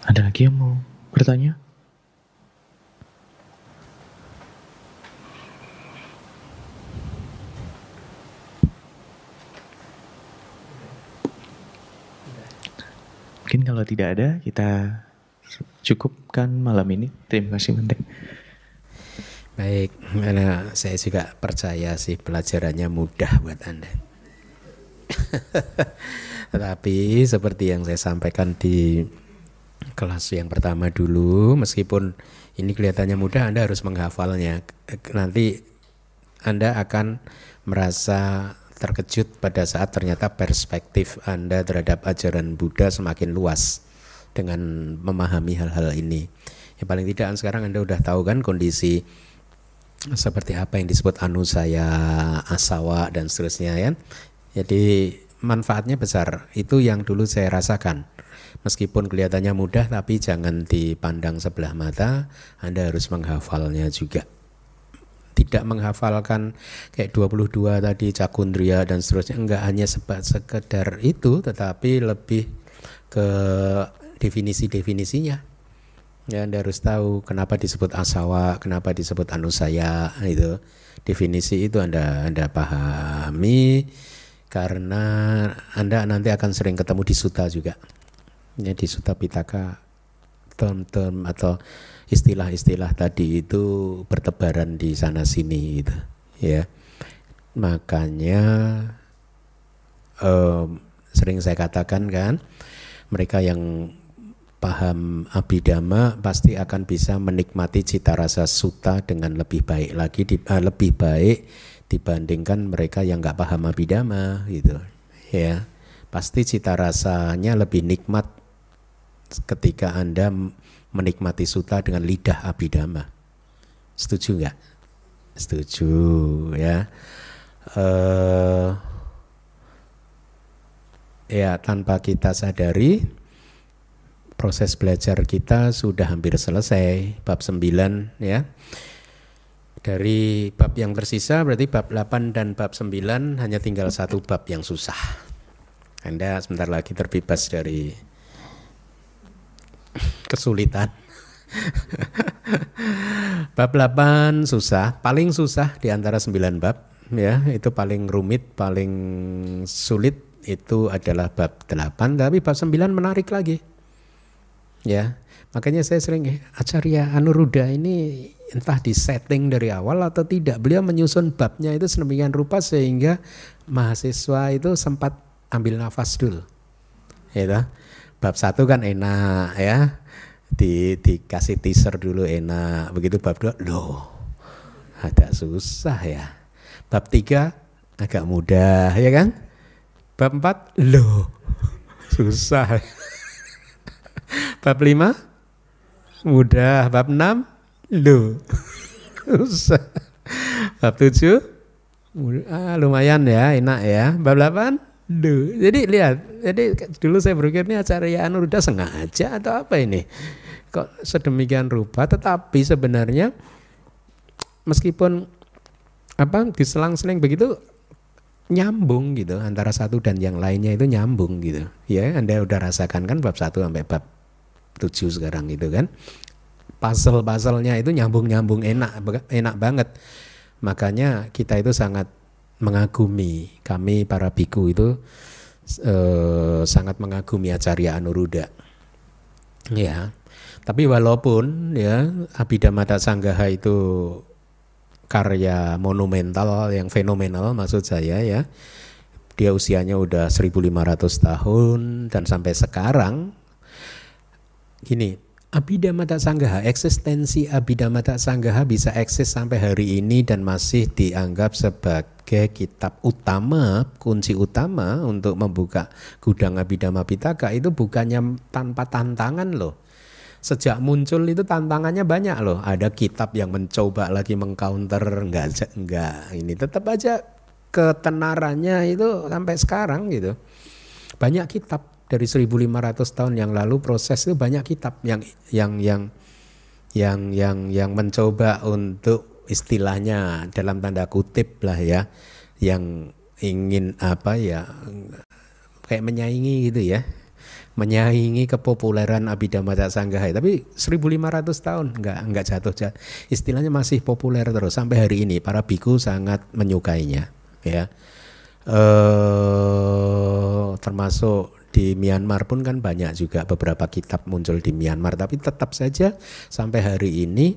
Ada lagi yang mau bertanya? Mungkin kalau tidak ada, kita cukupkan malam ini. Terima kasih Bante. Baik, karena saya juga percaya sih pelajarannya mudah buat Anda. Tetapi seperti yang saya sampaikan di kelas yang pertama dulu, meskipun ini kelihatannya mudah, Anda harus menghafalnya. Nanti Anda akan merasa terkejut pada saat ternyata perspektif Anda terhadap ajaran Buddha semakin luas dengan memahami hal-hal ini. Ya paling tidak sekarang Anda udah tahu kan kondisi seperti apa yang disebut anusaya, asawa dan seterusnya ya. Jadi manfaatnya besar. Itu yang dulu saya rasakan. Meskipun kelihatannya mudah, tapi jangan dipandang sebelah mata. Anda harus menghafalnya juga. tidak menghafalkan kayak 22 tadi Cakundria dan seterusnya, enggak hanya sekedar itu, tetapi lebih ke definisi-definisinya. Ya, Anda harus tahu kenapa disebut asawa, kenapa disebut anusaya, itu definisi itu Anda pahami, karena Anda nanti akan sering ketemu di Sutta juga. Ya, di Sutta Pitaka term-term atau istilah-istilah tadi itu bertebaran di sana sini gitu. Ya. Makanya sering saya katakan kan, mereka yang paham Abhidhamma pasti akan bisa menikmati cita rasa sutta dengan lebih baik lagi, lebih baik dibandingkan mereka yang nggak paham Abhidhamma gitu. Ya, pasti cita rasanya lebih nikmat ketika Anda menikmati sutta dengan lidah Abhidhamma. Setuju nggak? Setuju ya. Ya, tanpa kita sadari proses belajar kita sudah hampir selesai, bab 9 ya. Dari bab yang tersisa berarti bab 8 dan bab 9 hanya tinggal satu bab yang susah. Anda sebentar lagi terbebas dari kesulitan. Bab 8 susah, paling susah di antara 9 bab ya, itu paling rumit, paling sulit itu adalah bab 8, tapi bab 9 menarik lagi. Ya, makanya saya sering Acarya Anuruddha ini entah disetting dari awal atau tidak, beliau menyusun babnya itu sedemikian rupa sehingga mahasiswa itu sempat ambil nafas dulu. Ya, bab 1 kan enak ya, dikasih teaser dulu enak, begitu bab 2 loh agak susah ya, bab 3 agak mudah ya kan, bab 4 loh susah. Bab 5 mudah, bab 6 loh susah, bab 7 lumayan ya, enak ya, bab 8 loh. Jadi lihat, jadi dulu saya berpikir ini Acarya Anuruddha sengaja atau apa ini kok sedemikian rupa, tetapi sebenarnya meskipun diselang-seling begitu nyambung gitu, antara satu dan yang lainnya itu nyambung gitu ya. Anda udah rasakan kan bab 1 sampai bab 7 sekarang gitu kan, puzzle-puzzlenya itu nyambung-nyambung, enak banget. Makanya kita itu sangat mengagumi, kami para biku itu sangat mengagumi Acarya Anuruddha ya. Tapi walaupun ya Abhidhamma Sanggaha itu karya monumental yang fenomenal, maksud saya ya, dia usianya udah 1500 tahun dan sampai sekarang gini, Abhidhamma Sanggaha, eksistensi Abhidhamma Sanggaha bisa eksis sampai hari ini dan masih dianggap sebagai kitab utama, kunci utama untuk membuka gudang Abhidhamma Pitaka, itu bukannya tanpa tantangan loh. Sejak muncul itu tantangannya banyak loh. Ada kitab yang mencoba lagi mengcounter, enggak ini tetap aja ketenarannya itu sampai sekarang gitu. Banyak kitab dari 1500 tahun yang lalu, proses itu banyak kitab yang mencoba untuk istilahnya dalam tanda kutip lah ya, yang ingin kayak menyaingi gitu ya, menyaingi kepopuleran Abhidhamma Sanggaha. Tapi 1500 tahun enggak jatuh, istilahnya masih populer terus sampai hari ini. Para biku sangat menyukainya ya. Termasuk di Myanmar pun kan banyak juga beberapa kitab muncul di Myanmar, tapi tetap saja sampai hari ini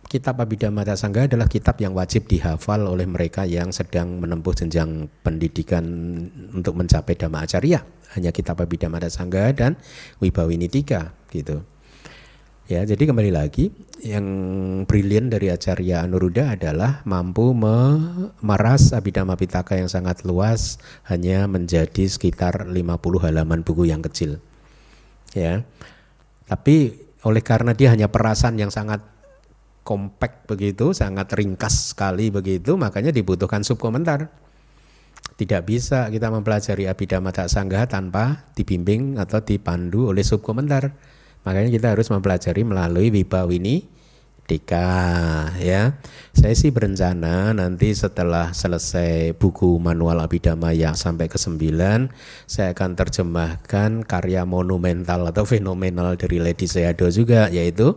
kitab Abhidhamma Sanggaha adalah kitab yang wajib dihafal oleh mereka yang sedang menempuh jenjang pendidikan untuk mencapai Dhamma Acarya. Hanya kitab Abhidhamma Sanggaha dan Wibhawinitika gitu. Ya, jadi kembali lagi, yang brilian dari Acarya Anuruddha adalah mampu memeras Abhidhamma Pitaka yang sangat luas hanya menjadi sekitar 50 halaman buku yang kecil. Ya. Tapi oleh karena dia hanya perasan yang sangat kompak begitu, sangat ringkas sekali begitu, makanya dibutuhkan subkomentar. Tidak bisa kita mempelajari Abhidhamma Sanggaha tanpa dibimbing atau dipandu oleh subkomentar. Makanya kita harus mempelajari melalui Wibhawinitika ya. Saya sih berencana nanti setelah selesai buku manual Abhidhamma yang sampai ke 9, saya akan terjemahkan karya monumental atau fenomenal dari Ledi Sayadaw juga, yaitu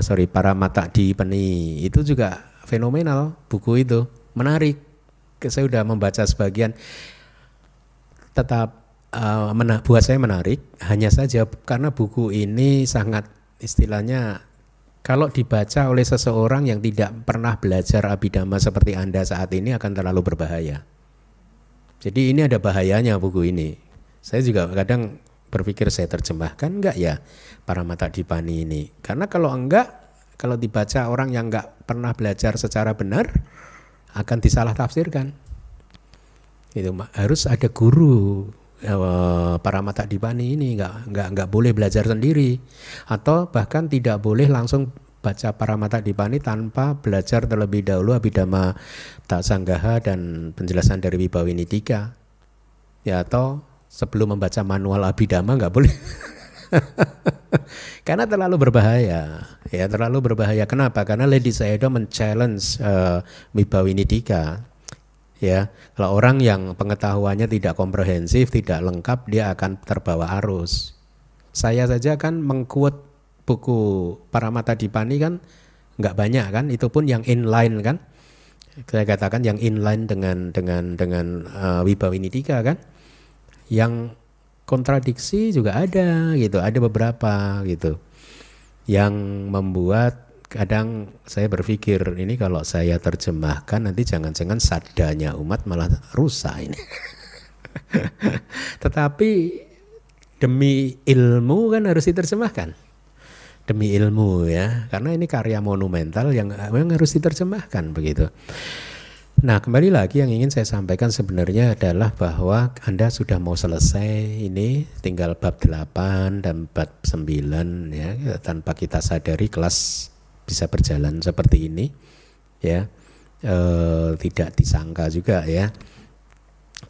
Paramattadipani. Itu juga fenomenal buku itu, menarik. Saya sudah membaca sebagian, tetap buat saya menarik. Hanya saja karena buku ini sangat istilahnya, kalau dibaca oleh seseorang yang tidak pernah belajar Abhidhamma seperti Anda saat ini akan terlalu berbahaya. Jadi ini ada bahayanya buku ini. Saya juga kadang berpikir saya terjemahkan enggak ya Paramattadipani ini. Karena kalau enggak, kalau dibaca orang yang enggak pernah belajar secara benar akan disalah tafsirkan. Itu harus ada guru. Paramattadipani ini nggak boleh belajar sendiri, atau bahkan tidak boleh langsung baca Paramattadipani tanpa belajar terlebih dahulu Abhidhamma Sanggaha dan penjelasan dari Vibhawinidika, ya, atau sebelum membaca manual Abhidhamma nggak boleh. Karena terlalu berbahaya, ya, terlalu berbahaya. Kenapa? Karena Ledi Sayadaw men-challenge Vibhawinidika. Ya, kalau orang yang pengetahuannya tidak komprehensif, tidak lengkap, dia akan terbawa arus. Saya saja kan mengquote buku Paramattadipani kan nggak banyak kan, itu pun yang inline kan. Saya katakan yang inline dengan Vibhawinidika kan. Yang kontradiksi juga ada gitu, ada beberapa gitu. Yang membuat kadang saya berpikir ini kalau saya terjemahkan nanti jangan-jangan sadanya umat malah rusak ini. Tetapi demi ilmu kan harus diterjemahkan. Demi ilmu ya, karena ini karya monumental yang memang harus diterjemahkan begitu. Nah, kembali lagi yang ingin saya sampaikan sebenarnya adalah bahwa Anda sudah mau selesai ini, tinggal bab 8 dan bab 9 ya, tanpa kita sadari kelas bisa berjalan seperti ini ya, tidak disangka juga ya,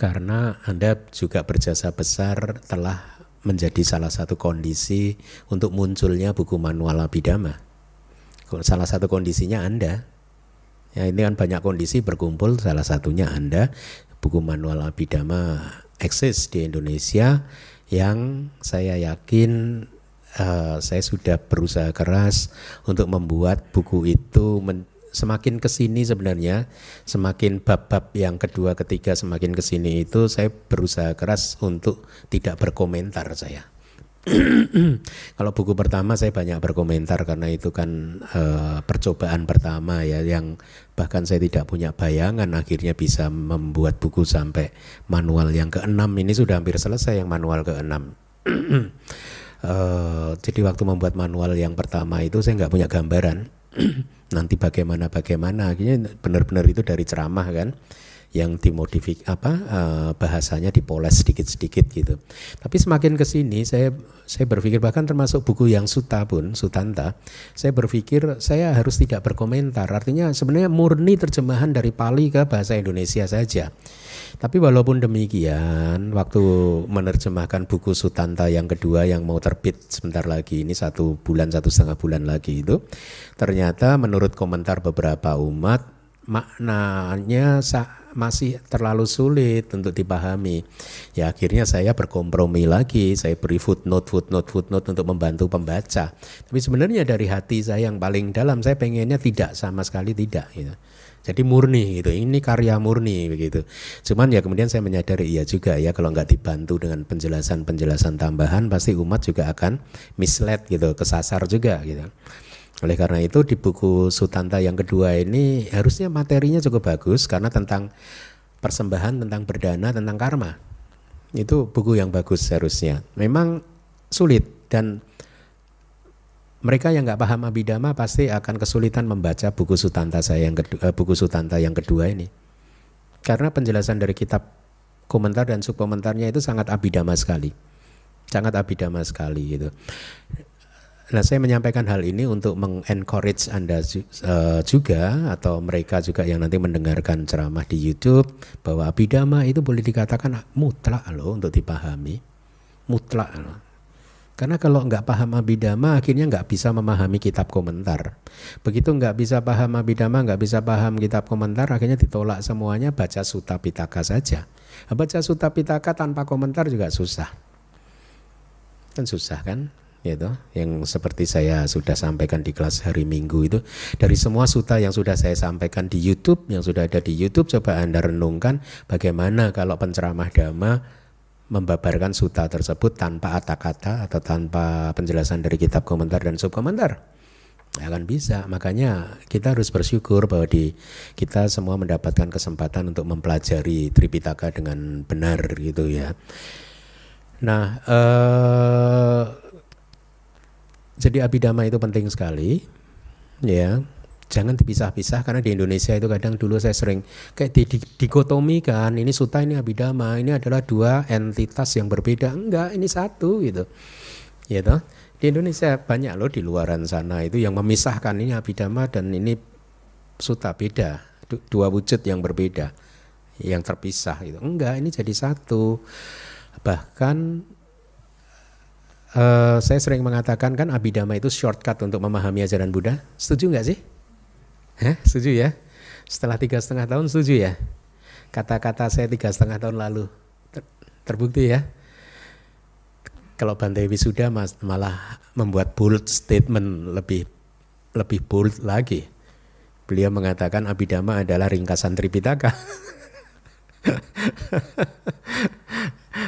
karena Anda juga berjasa besar telah menjadi salah satu kondisi untuk munculnya buku manual Abhidhamma. Salah satu kondisinya Anda ya, ini kan banyak kondisi berkumpul, salah satunya Anda. Buku manual Abhidhamma eksis di Indonesia yang saya yakin saya sudah berusaha keras untuk membuat buku itu semakin kesini sebenarnya, semakin bab-bab yang kedua, ketiga semakin kesini itu saya berusaha keras untuk tidak berkomentar saya. Kalau buku pertama saya banyak berkomentar karena itu kan percobaan pertama ya, yang bahkan saya tidak punya bayangan akhirnya bisa membuat buku sampai manual yang ke-6. Ini sudah hampir selesai yang manual ke-6. Jadi waktu membuat manual yang pertama itu saya nggak punya gambaran nanti bagaimana akhirnya benar-benar itu dari ceramah kan, yang bahasanya dipoles sedikit-sedikit gitu. Tapi semakin kesini saya berpikir, bahkan termasuk buku yang Sutanta, saya berpikir saya harus tidak berkomentar. Artinya sebenarnya murni terjemahan dari Pali ke bahasa Indonesia saja. Tapi walaupun demikian, waktu menerjemahkan buku Sutanta yang kedua yang mau terbit sebentar lagi, ini 1 bulan 1,5 bulan lagi itu, ternyata menurut komentar beberapa umat maknanya masih terlalu sulit untuk dipahami. Ya akhirnya saya berkompromi lagi, saya beri footnote untuk membantu pembaca. Tapi sebenarnya dari hati saya yang paling dalam, saya pengennya tidak, sama sekali tidak gitu. Jadi murni gitu, ini karya murni begitu. Cuman ya kemudian saya menyadari iya juga ya, kalau nggak dibantu dengan penjelasan tambahan pasti umat juga akan misled gitu, kesasar juga gitu. Oleh karena itu di buku Sutanta yang kedua ini harusnya materinya cukup bagus karena tentang persembahan, tentang berdana, tentang karma. Itu buku yang bagus harusnya. Memang sulit dan mereka yang nggak paham Abhidhamma pasti akan kesulitan membaca buku Sutanta yang kedua ini. Karena penjelasan dari kitab komentar dan subkomentarnya itu sangat Abhidhamma sekali. Sangat Abhidhamma sekali gitu. Nah, saya menyampaikan hal ini untuk mengencourage Anda juga, atau mereka juga yang nanti mendengarkan ceramah di YouTube, bahwa Abhidhamma itu boleh dikatakan mutlak loh untuk dipahami. Mutlak loh. Karena kalau nggak paham Abhidhamma akhirnya nggak bisa memahami kitab komentar. Begitu nggak bisa paham Abhidhamma, nggak bisa paham kitab komentar, akhirnya ditolak semuanya, baca Sutta Pitaka saja. Baca Sutta Pitaka tanpa komentar juga susah. Kan susah kan? Gitu. Yang seperti saya sudah sampaikan di kelas hari Minggu itu, dari semua sutta yang sudah saya sampaikan di YouTube, yang sudah ada di YouTube, coba Anda renungkan bagaimana kalau penceramah dhamma membabarkan sutta tersebut tanpa kata-kata atau tanpa penjelasan dari kitab komentar dan subkomentar. Akan bisa. Makanya kita harus bersyukur bahwa kita semua mendapatkan kesempatan untuk mempelajari Tripitaka dengan benar gitu ya. Nah, jadi Abhidhamma itu penting sekali, ya. Jangan dipisah-pisah karena di Indonesia itu kadang dulu saya sering kayak dikotomikan, ini sutta, ini Abhidhamma, ini adalah dua entitas yang berbeda. Enggak, ini satu gitu. Ya toh? Di Indonesia banyak loh di luaran sana itu yang memisahkan ini Abhidhamma dan ini sutta, beda. Dua wujud yang berbeda, yang terpisah gitu. Enggak, ini jadi satu. Bahkan saya sering mengatakan kan Abhidhamma itu shortcut untuk memahami ajaran Buddha. Setuju nggak sih? Setuju ya? Setelah 3,5 tahun setuju ya? Kata-kata saya 3,5 tahun lalu terbukti ya? Kalau Bhante Wisuda malah membuat bold statement, lebih bold lagi. Beliau mengatakan Abhidhamma adalah ringkasan Tripitaka.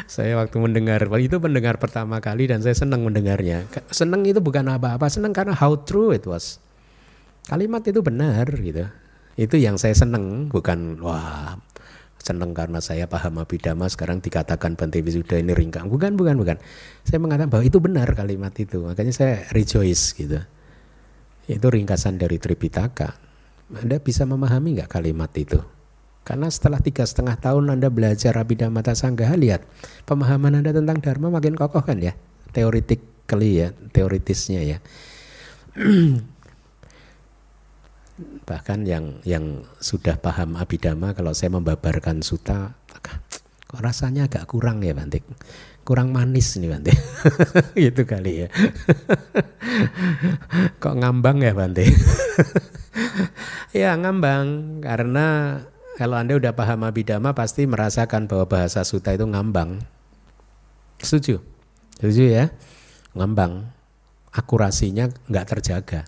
Saya waktu mendengar itu pendengar pertama kali dan saya senang mendengarnya. Senang itu bukan apa-apa, senang karena how true it was. Kalimat itu benar gitu. Itu yang saya senang, bukan wah senang karena saya paham Abhidhamma sekarang dikatakan Bhante Wisuda ini ringkang. Bukan. Saya mengatakan bahwa itu benar kalimat itu. Makanya saya rejoice gitu. Itu ringkasan dari Tripitaka. Anda bisa memahami nggak kalimat itu? Karena setelah 3,5 tahun Anda belajar Abhidhamma Sanggaha, lihat pemahaman Anda tentang Dharma makin kokoh kan ya, teoritisnya ya. Bahkan yang sudah paham Abhidhamma, kalau saya membabarkan sutta, kok rasanya agak kurang ya Bante, kurang manis nih Bante, gitu kali ya. Kok ngambang ya Bante? Ya ngambang karena kalau Anda udah paham Abhidhamma pasti merasakan bahwa bahasa sutta itu ngambang. Setuju? Setuju ya? Ngambang. Akurasinya nggak terjaga.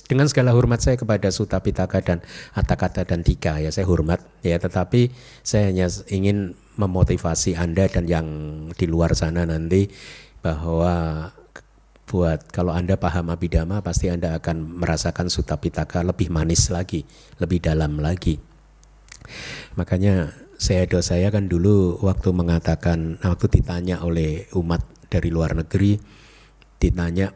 Dengan segala hormat saya kepada Sutta Pitaka dan Atthakatha dan Tika ya, saya hormat ya, tetapi saya hanya ingin memotivasi Anda dan yang di luar sana nanti bahwa buat kalau Anda paham Abhidhamma pasti Anda akan merasakan Sutta Pitaka lebih manis lagi, lebih dalam lagi. Makanya saya kan dulu waktu ditanya oleh umat dari luar negeri, ditanya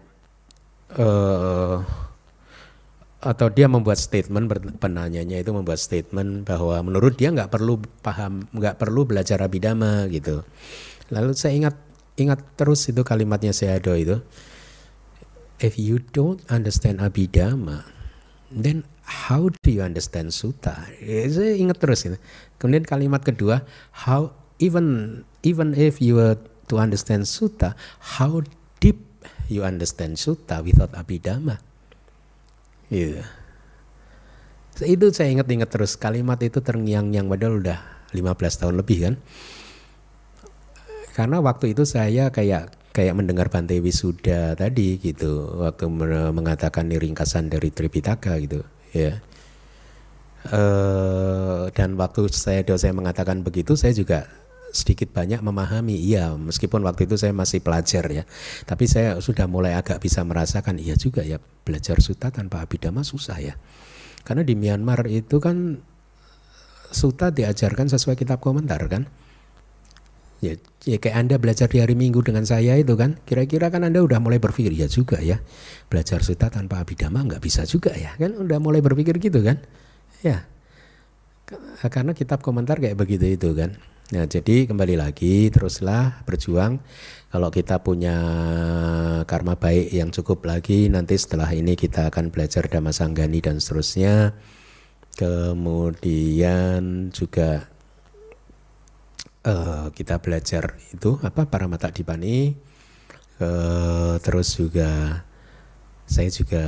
atau dia membuat statement, penanyanya itu membuat statement bahwa menurut dia nggak perlu belajar Abhidhamma gitu. Lalu saya ingat terus itu kalimatnya Sayadaw itu, if you don't understand Abhidhamma, then how do you understand sutta? Saya ingat terus itu. Kemudian kalimat kedua, even if you were to understand sutta, how deep you understand sutta without Abhidhamma? Gitu. Itu saya ingat terus, kalimat itu terngiang-ngiang padahal udah 15 tahun lebih kan. Karena waktu itu saya kayak mendengar Bhante Wisuda tadi gitu, waktu mengatakan ini ringkasan dari Tripitaka gitu ya. Dan waktu saya mengatakan begitu, saya juga sedikit banyak memahami, iya meskipun waktu itu saya masih pelajar ya, tapi saya sudah mulai agak bisa merasakan, iya juga ya belajar sutta tanpa Abhidhamma susah ya. Karena di Myanmar itu kan sutta diajarkan sesuai kitab komentar kan. Ya kayak Anda belajar di hari Minggu dengan saya itu kan, kira-kira kan Anda udah mulai berpikir, ya juga ya belajar sutta tanpa Abhidhamma nggak bisa juga ya, kan udah mulai berpikir gitu kan ya, karena kitab komentar kayak begitu itu kan. Nah jadi kembali lagi, teruslah berjuang. Kalau kita punya karma baik yang cukup lagi, nanti setelah ini kita akan belajar Dhammasanggani dan seterusnya. Kemudian juga kita belajar itu Paramattadipani. Terus juga saya juga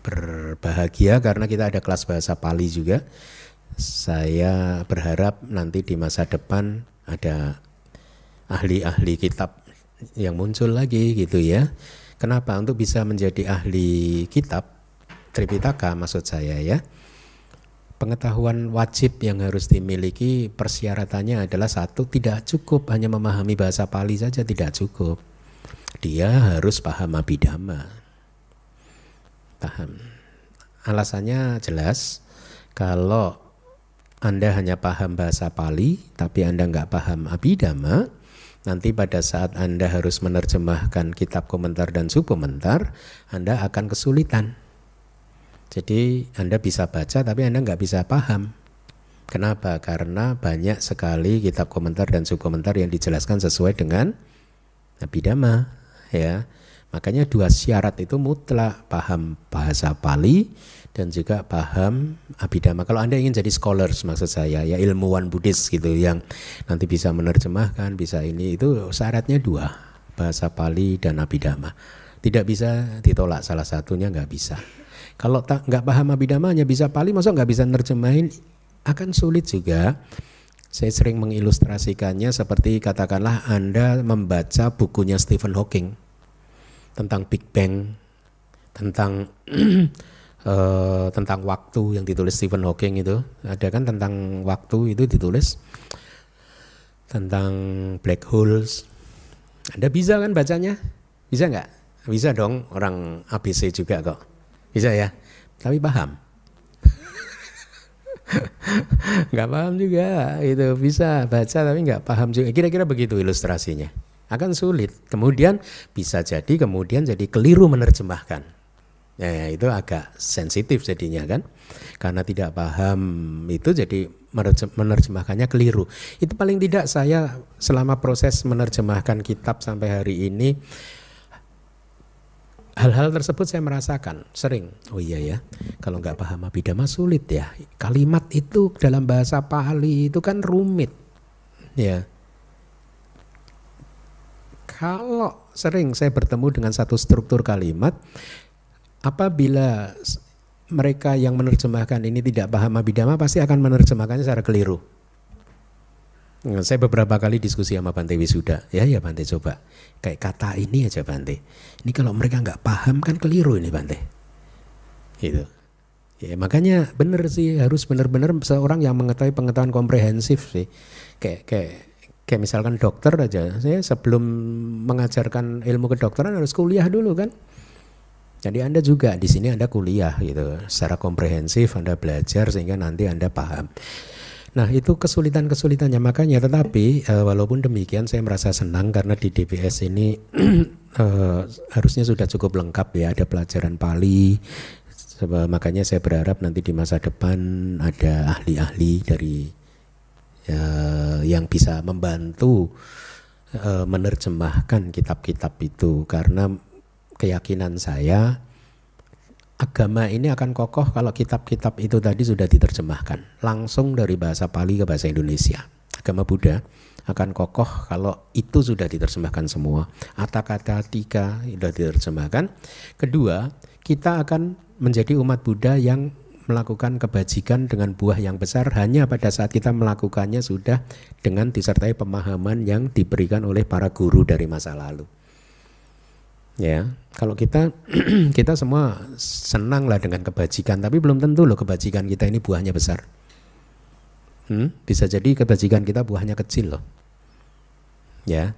berbahagia karena kita ada kelas bahasa Pali juga. Saya berharap nanti di masa depan ada ahli-ahli kitab yang muncul lagi gitu ya. Kenapa? Untuk bisa menjadi ahli kitab Tripitaka maksud saya ya. Pengetahuan wajib yang harus dimiliki persyaratannya adalah satu, tidak cukup hanya memahami bahasa Pali saja, tidak cukup. Dia harus paham Abhidhamma. Paham. Alasannya jelas, kalau Anda hanya paham bahasa Pali, tapi Anda nggak paham Abhidhamma, nanti pada saat Anda harus menerjemahkan kitab komentar dan subkomentar, Anda akan kesulitan. Jadi Anda bisa baca, tapi Anda nggak bisa paham. Kenapa? Karena banyak sekali kitab komentar dan subkomentar yang dijelaskan sesuai dengan Abhidhamma, ya. Makanya dua syarat itu mutlak, paham bahasa Pali dan juga paham Abhidhamma. Kalau Anda ingin jadi scholars maksud saya, ya ilmuwan Buddhis gitu yang nanti bisa menerjemahkan, bisa ini, itu syaratnya dua, bahasa Pali dan Abhidhamma. Tidak bisa ditolak salah satunya, nggak bisa. Kalau nggak paham Abhidhamma hanya bisa Pali, masa nggak bisa nerjemahin, akan sulit juga. Saya sering mengilustrasikannya seperti katakanlah Anda membaca bukunya Stephen Hawking tentang Big Bang, tentang tentang waktu yang ditulis Stephen Hawking itu. Ada kan tentang waktu itu ditulis, tentang black holes. Anda bisa kan bacanya? Bisa nggak? Bisa dong, orang ABC juga kok. Bisa ya? Tapi paham? Nggak paham juga, itu bisa baca tapi nggak paham juga. Kira-kira begitu ilustrasinya. Akan sulit. Kemudian bisa jadi jadi keliru menerjemahkan. Ya, itu agak sensitif jadinya kan. Karena tidak paham itu jadi menerjemahkannya keliru. Itu paling tidak saya selama proses menerjemahkan kitab sampai hari ini, hal-hal tersebut saya merasakan sering. Oh iya ya, kalau nggak paham Abhidhamma sulit ya. Kalimat itu dalam bahasa Pali itu kan rumit. Ya. Kalau sering saya bertemu dengan satu struktur kalimat, apabila mereka yang menerjemahkan ini tidak paham Abhidhamma, pasti akan menerjemahkannya secara keliru. Saya beberapa kali diskusi sama Bante Wisuda, ya Bante coba, kayak kata ini aja Bante. Ini kalau mereka nggak paham kan keliru ini Bante. Gitu. Ya makanya benar sih, harus benar-benar seorang yang mengetahui pengetahuan komprehensif sih. Kayak misalkan dokter aja, saya sebelum mengajarkan ilmu kedokteran harus kuliah dulu kan. Jadi Anda juga di sini Anda kuliah gitu, secara komprehensif Anda belajar sehingga nanti Anda paham. Nah itu kesulitan-kesulitannya, makanya tetapi walaupun demikian saya merasa senang karena di DBS ini harusnya sudah cukup lengkap ya, ada pelajaran Pali. Makanya saya berharap nanti di masa depan ada ahli-ahli dari yang bisa membantu menerjemahkan kitab-kitab itu, karena keyakinan saya agama ini akan kokoh kalau kitab-kitab itu tadi sudah diterjemahkan langsung dari bahasa Pali ke bahasa Indonesia. Agama Buddha akan kokoh kalau itu sudah diterjemahkan semua. Kata-kata tiga sudah diterjemahkan. Kedua, kita akan menjadi umat Buddha yang melakukan kebajikan dengan buah yang besar hanya pada saat kita melakukannya sudah dengan disertai pemahaman yang diberikan oleh para guru dari masa lalu. Ya, kalau kita semua senang lah dengan kebajikan, tapi belum tentu loh kebajikan kita ini buahnya besar. Bisa jadi kebajikan kita buahnya kecil loh. Ya,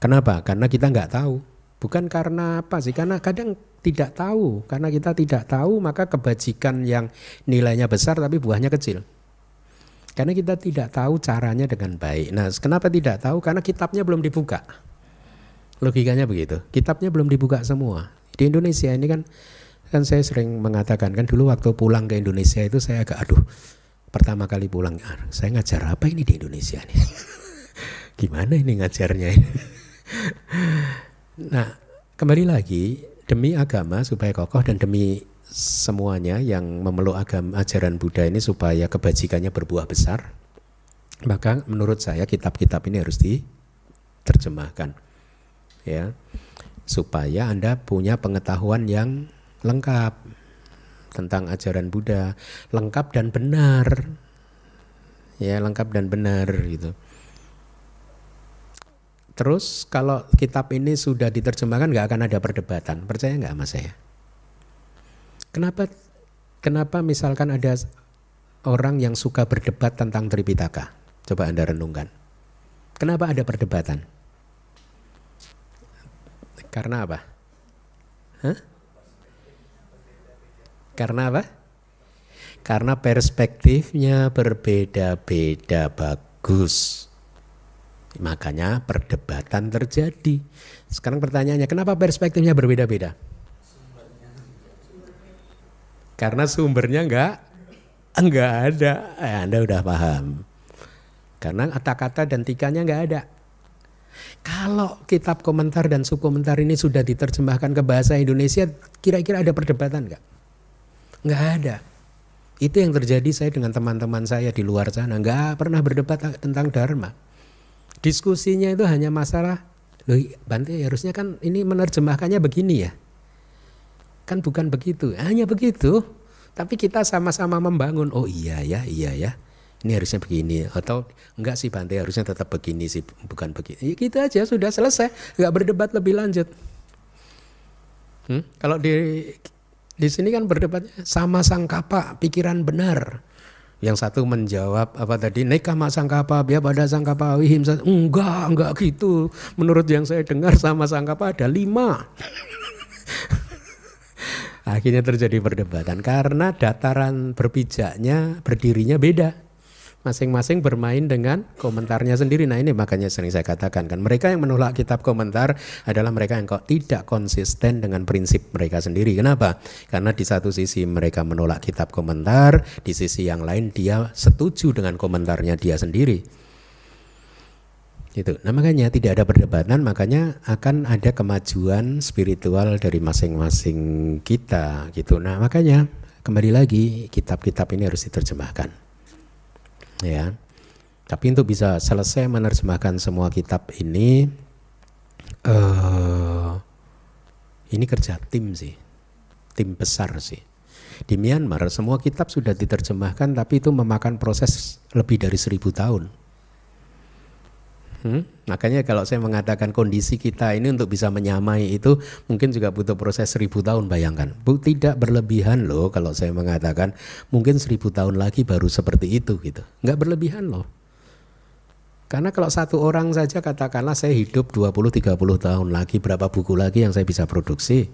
kenapa? Karena kita nggak tahu. Bukan karena apa sih? Karena kadang tidak tahu. Karena kita tidak tahu, maka kebajikan yang nilainya besar tapi buahnya kecil. Karena kita tidak tahu caranya dengan baik. Nah, kenapa tidak tahu? Karena kitabnya belum dibuka. Logikanya begitu. Kitabnya belum dibuka semua. Di Indonesia ini kan saya sering mengatakan kan dulu waktu pulang ke Indonesia itu saya agak pertama kali pulang, saya ngajar apa ini di Indonesia nih? Gimana ini ngajarnya ini? Nah, kembali lagi demi agama supaya kokoh dan demi semuanya yang memeluk agama ajaran Buddha ini supaya kebajikannya berbuah besar, maka menurut saya kitab-kitab ini harus diterjemahkan, ya, supaya Anda punya pengetahuan yang lengkap tentang ajaran Buddha, lengkap dan benar, ya, lengkap dan benar gitu. Terus kalau kitab ini sudah diterjemahkan nggak akan ada perdebatan, percaya nggak sama saya? Kenapa misalkan ada orang yang suka berdebat tentang Tripitaka? Coba Anda renungkan. Kenapa ada perdebatan? Karena apa? Hah? Karena apa? Karena perspektifnya berbeda-beda bagus. Makanya perdebatan terjadi. Sekarang pertanyaannya, kenapa perspektifnya berbeda-beda? Karena sumbernya enggak ada. Anda udah paham. Karena kata-kata dan tikanya enggak ada. Kalau kitab komentar dan subkomentar ini sudah diterjemahkan ke bahasa Indonesia, kira-kira ada perdebatan enggak? Enggak ada. Itu yang terjadi saya dengan teman-teman saya di luar sana. Enggak pernah berdebat tentang Dharma. Diskusinya itu hanya masalah, loh Bante harusnya kan ini menerjemahkannya begini ya. Kan bukan begitu, hanya begitu. Tapi kita sama-sama membangun, oh iya ya, ini harusnya begini. Atau enggak sih Bante harusnya tetap begini sih, bukan begini. Ya gitu aja, sudah selesai, enggak berdebat lebih lanjut. Kalau di sini kan berdebatnya sama sangkapa, pikiran benar. Yang satu menjawab apa tadi, nekama sangkapa, biya pada sangkapa, wihimsa. Enggak gitu. Menurut yang saya dengar sama sangkapa ada 5. Akhirnya terjadi perdebatan karena dataran berpijaknya, berdirinya beda. Masing-masing bermain dengan komentarnya sendiri. Nah ini makanya sering saya katakan kan, mereka yang menolak kitab komentar adalah mereka yang kok tidak konsisten dengan prinsip mereka sendiri. Kenapa? Karena di satu sisi mereka menolak kitab komentar, di sisi yang lain dia setuju dengan komentarnya dia sendiri. Gitu. Nah makanya tidak ada perdebatan, makanya akan ada kemajuan spiritual dari masing-masing kita gitu. Nah makanya kembali lagi kitab-kitab ini harus diterjemahkan, ya. Tapi untuk bisa selesai menerjemahkan semua kitab ini kerja tim sih, tim besar sih. Di Myanmar semua kitab sudah diterjemahkan, tapi itu memakan proses lebih dari 1000 tahun. Makanya kalau saya mengatakan kondisi kita ini untuk bisa menyamai itu mungkin juga butuh proses 1000 tahun, bayangkan. Tidak berlebihan loh kalau saya mengatakan mungkin 1000 tahun lagi baru seperti itu gitu. Enggak berlebihan loh. Karena kalau satu orang saja katakanlah saya hidup 20-30 tahun lagi, berapa buku lagi yang saya bisa produksi?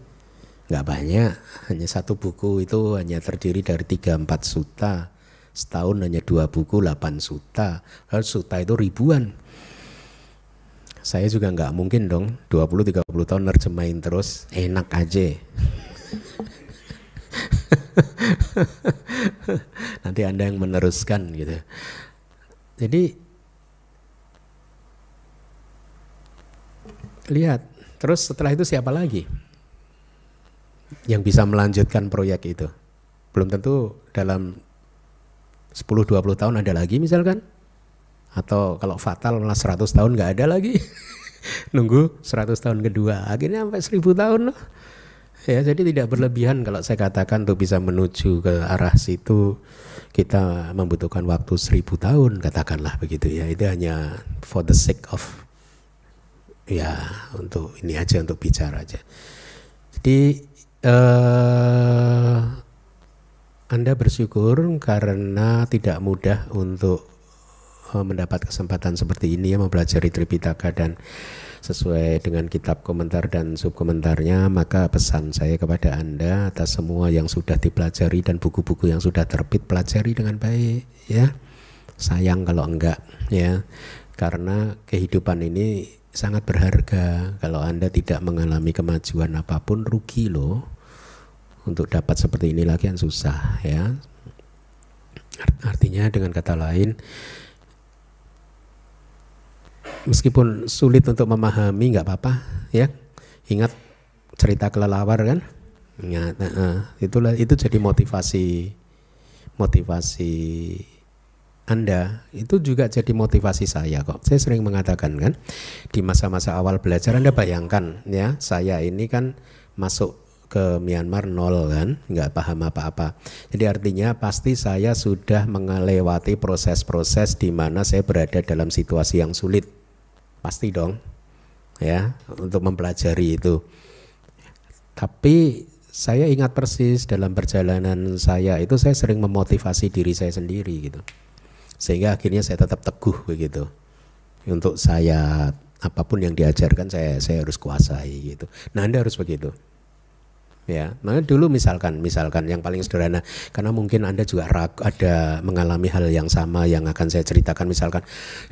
Enggak banyak, hanya satu buku itu hanya terdiri dari 3-4 suta. Setahun hanya 2 buku 8 suta. Lalu suta itu ribuan. Saya juga nggak mungkin dong 20-30 tahun nerjemahin terus, enak aja. Nanti Anda yang meneruskan gitu. Jadi lihat, terus setelah itu siapa lagi yang bisa melanjutkan proyek itu? Belum tentu dalam 10-20 tahun ada lagi misalkan. Atau kalau fatal malah 100 tahun nggak ada lagi. Nunggu 100 tahun kedua, akhirnya sampai 1000 tahun loh. Ya, jadi tidak berlebihan kalau saya katakan untuk bisa menuju ke arah situ kita membutuhkan waktu 1000 tahun, katakanlah begitu ya. Itu hanya for the sake of, ya untuk ini aja, untuk bicara aja. Jadi Anda bersyukur karena tidak mudah untuk mendapat kesempatan seperti ini ya, mempelajari Tripitaka dan sesuai dengan kitab komentar dan subkomentarnya. Maka pesan saya kepada Anda atas semua yang sudah dipelajari dan buku-buku yang sudah terbit, pelajari dengan baik ya. Sayang kalau enggak ya, karena kehidupan ini sangat berharga. Kalau Anda tidak mengalami kemajuan apapun, rugi loh. Untuk dapat seperti ini lagi yang susah ya. Artinya dengan kata lain, meskipun sulit untuk memahami nggak apa-apa ya. Ingat cerita kelelawar kan? Ingat, itu jadi motivasi Anda itu juga jadi motivasi saya kok. Saya sering mengatakan kan, di masa-masa awal belajar Anda bayangkan ya, saya ini kan masuk ke Myanmar nol kan, nggak paham apa-apa. Jadi artinya pasti saya sudah melewati proses-proses di mana saya berada dalam situasi yang sulit. Pasti dong ya, untuk mempelajari itu. Tapi saya ingat persis dalam perjalanan saya itu saya sering memotivasi diri saya sendiri gitu. Sehingga akhirnya saya tetap teguh begitu. Untuk saya apapun yang diajarkan saya harus kuasai gitu. Nah, Anda harus begitu. Ya, makanya dulu misalkan yang paling sederhana, karena mungkin Anda juga ada mengalami hal yang sama yang akan saya ceritakan, misalkan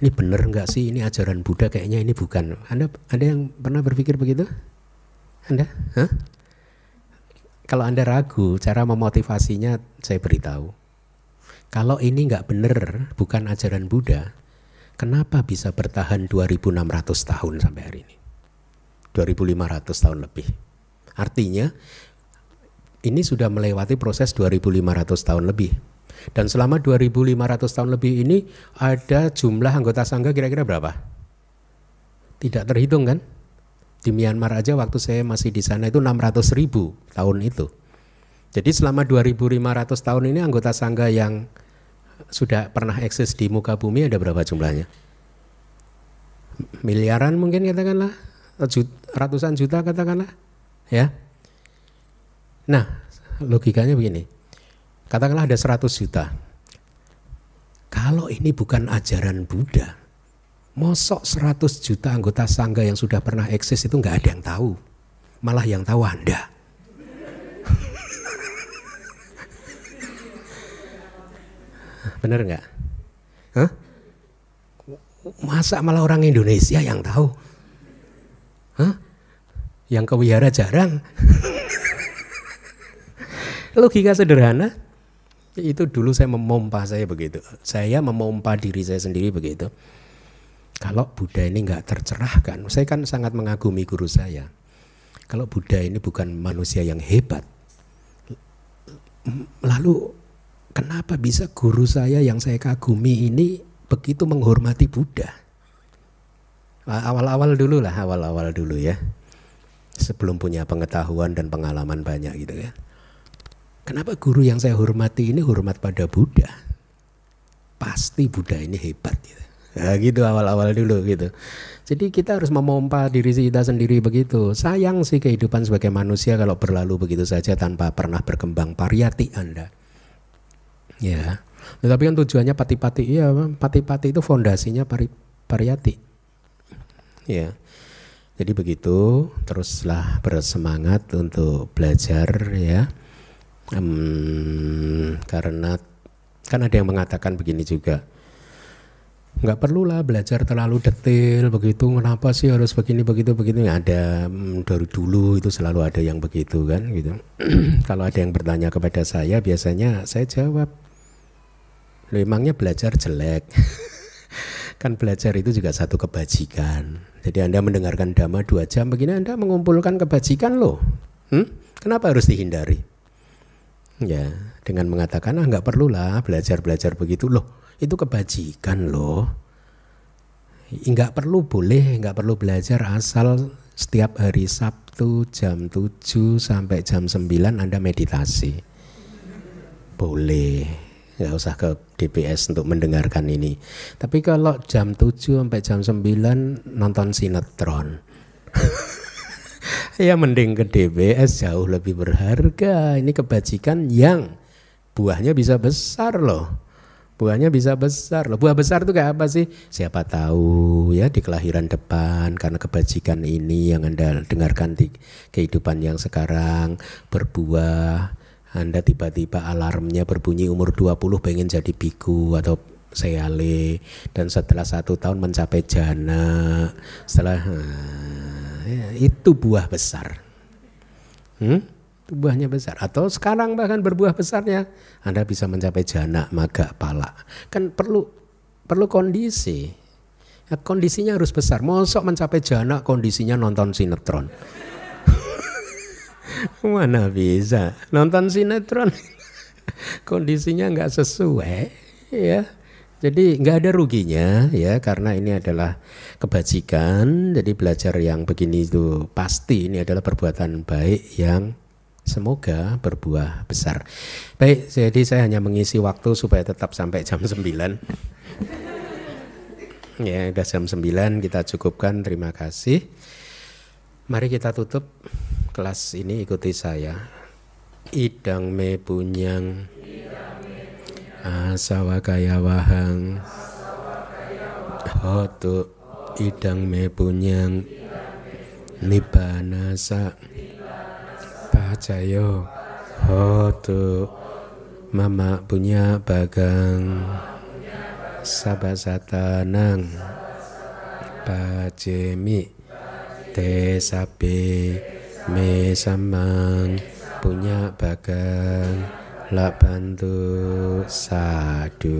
ini benar nggak sih ini ajaran Buddha, kayaknya ini bukan. Anda ada yang pernah berpikir begitu? Anda? Hah? Kalau Anda ragu, cara memotivasinya saya beritahu. Kalau ini nggak benar, bukan ajaran Buddha, kenapa bisa bertahan 2600 tahun sampai hari ini? 2500 tahun lebih. Artinya ini sudah melewati proses 2500 tahun lebih. Dan selama 2500 tahun lebih ini ada jumlah anggota sangga kira-kira berapa? Tidak terhitung kan? Di Myanmar aja waktu saya masih di sana itu 600.000 tahun itu. Jadi selama 2500 tahun ini anggota sangga yang sudah pernah eksis di muka bumi ada berapa jumlahnya? Miliaran mungkin katakanlah, ratusan juta katakanlah. Ya. Nah, logikanya begini. Katakanlah ada 100 juta. Kalau ini bukan ajaran Buddha, mosok 100 juta anggota sangga yang sudah pernah eksis itu nggak ada yang tahu. Malah yang tahu Anda. Benar nggak? Hah? Masa malah orang Indonesia yang tahu? Hah? Yang ke wihara jarang. Logika sederhana. Itu dulu saya memompa saya begitu. Saya memompa diri saya sendiri begitu. Kalau Buddha ini nggak tercerahkan, saya kan sangat mengagumi guru saya. Kalau Buddha ini bukan manusia yang hebat, lalu kenapa bisa guru saya yang saya kagumi ini begitu menghormati Buddha? Awal-awal dulu ya. Sebelum punya pengetahuan dan pengalaman banyak gitu kan. Kenapa guru yang saya hormati ini hormat pada Buddha? Pasti Buddha ini hebat gitu. Nah, gitu awal-awal dulu gitu. Jadi kita harus memompa diri kita sendiri begitu. Sayang sih kehidupan sebagai manusia kalau berlalu begitu saja tanpa pernah berkembang. Pariyati Anda. Ya. Tetapi kan tujuannya pati-pati. Iya, pati-pati itu fondasinya pariyati. Ya. Jadi begitu, teruslah bersemangat untuk belajar ya. Karena kan ada yang mengatakan begini juga, nggak perlulah belajar terlalu detail begitu, kenapa sih harus begini begitu. Ada dari dulu itu selalu ada yang begitu kan gitu. Kalau ada yang bertanya kepada saya, biasanya saya jawab, memangnya belajar jelek? Kan belajar itu juga satu kebajikan. Jadi Anda mendengarkan dhamma 2 jam begini, Anda mengumpulkan kebajikan loh. Kenapa harus dihindari? Ya, dengan mengatakan nggak perlulah belajar begitu loh. Itu kebajikan loh. Nggak perlu belajar asal setiap hari Sabtu jam 7 sampai jam 9 Anda meditasi. Boleh. Nggak usah ke DPS untuk mendengarkan ini. Tapi kalau jam 7 sampai jam 9 nonton sinetron. Ya mending ke DPS, jauh lebih berharga. Ini kebajikan yang buahnya bisa besar loh. Buah besar itu kayak apa sih? Siapa tahu ya di kelahiran depan karena kebajikan ini yang Anda dengarkan di kehidupan yang sekarang berbuah. Anda tiba-tiba alarmnya berbunyi umur 20 pengen jadi biku atau seyale, dan setelah 1 tahun mencapai jana, itu buah besar. Itu buahnya besar. Atau sekarang bahkan berbuah besarnya Anda bisa mencapai jana, maga, pala. Kan perlu kondisi. Ya, kondisinya harus besar. Mosok mencapai jana kondisinya nonton sinetron. Mana bisa nonton sinetron. Kondisinya nggak sesuai ya. Jadi nggak ada ruginya ya, karena ini adalah kebajikan. Jadi belajar yang begini itu pasti ini adalah perbuatan baik yang semoga berbuah besar. Baik, jadi saya hanya mengisi waktu supaya tetap sampai jam 9. Ya, udah jam 9 kita cukupkan. Terima kasih. Mari kita tutup kelas ini, ikuti saya. Idang me punyang asawa kaya wahang hotu idang me punyang nibbanasa pacayo hotu mama punya bagang sabasatanang pacemi te sape me samang punya bagang la bantu sadu.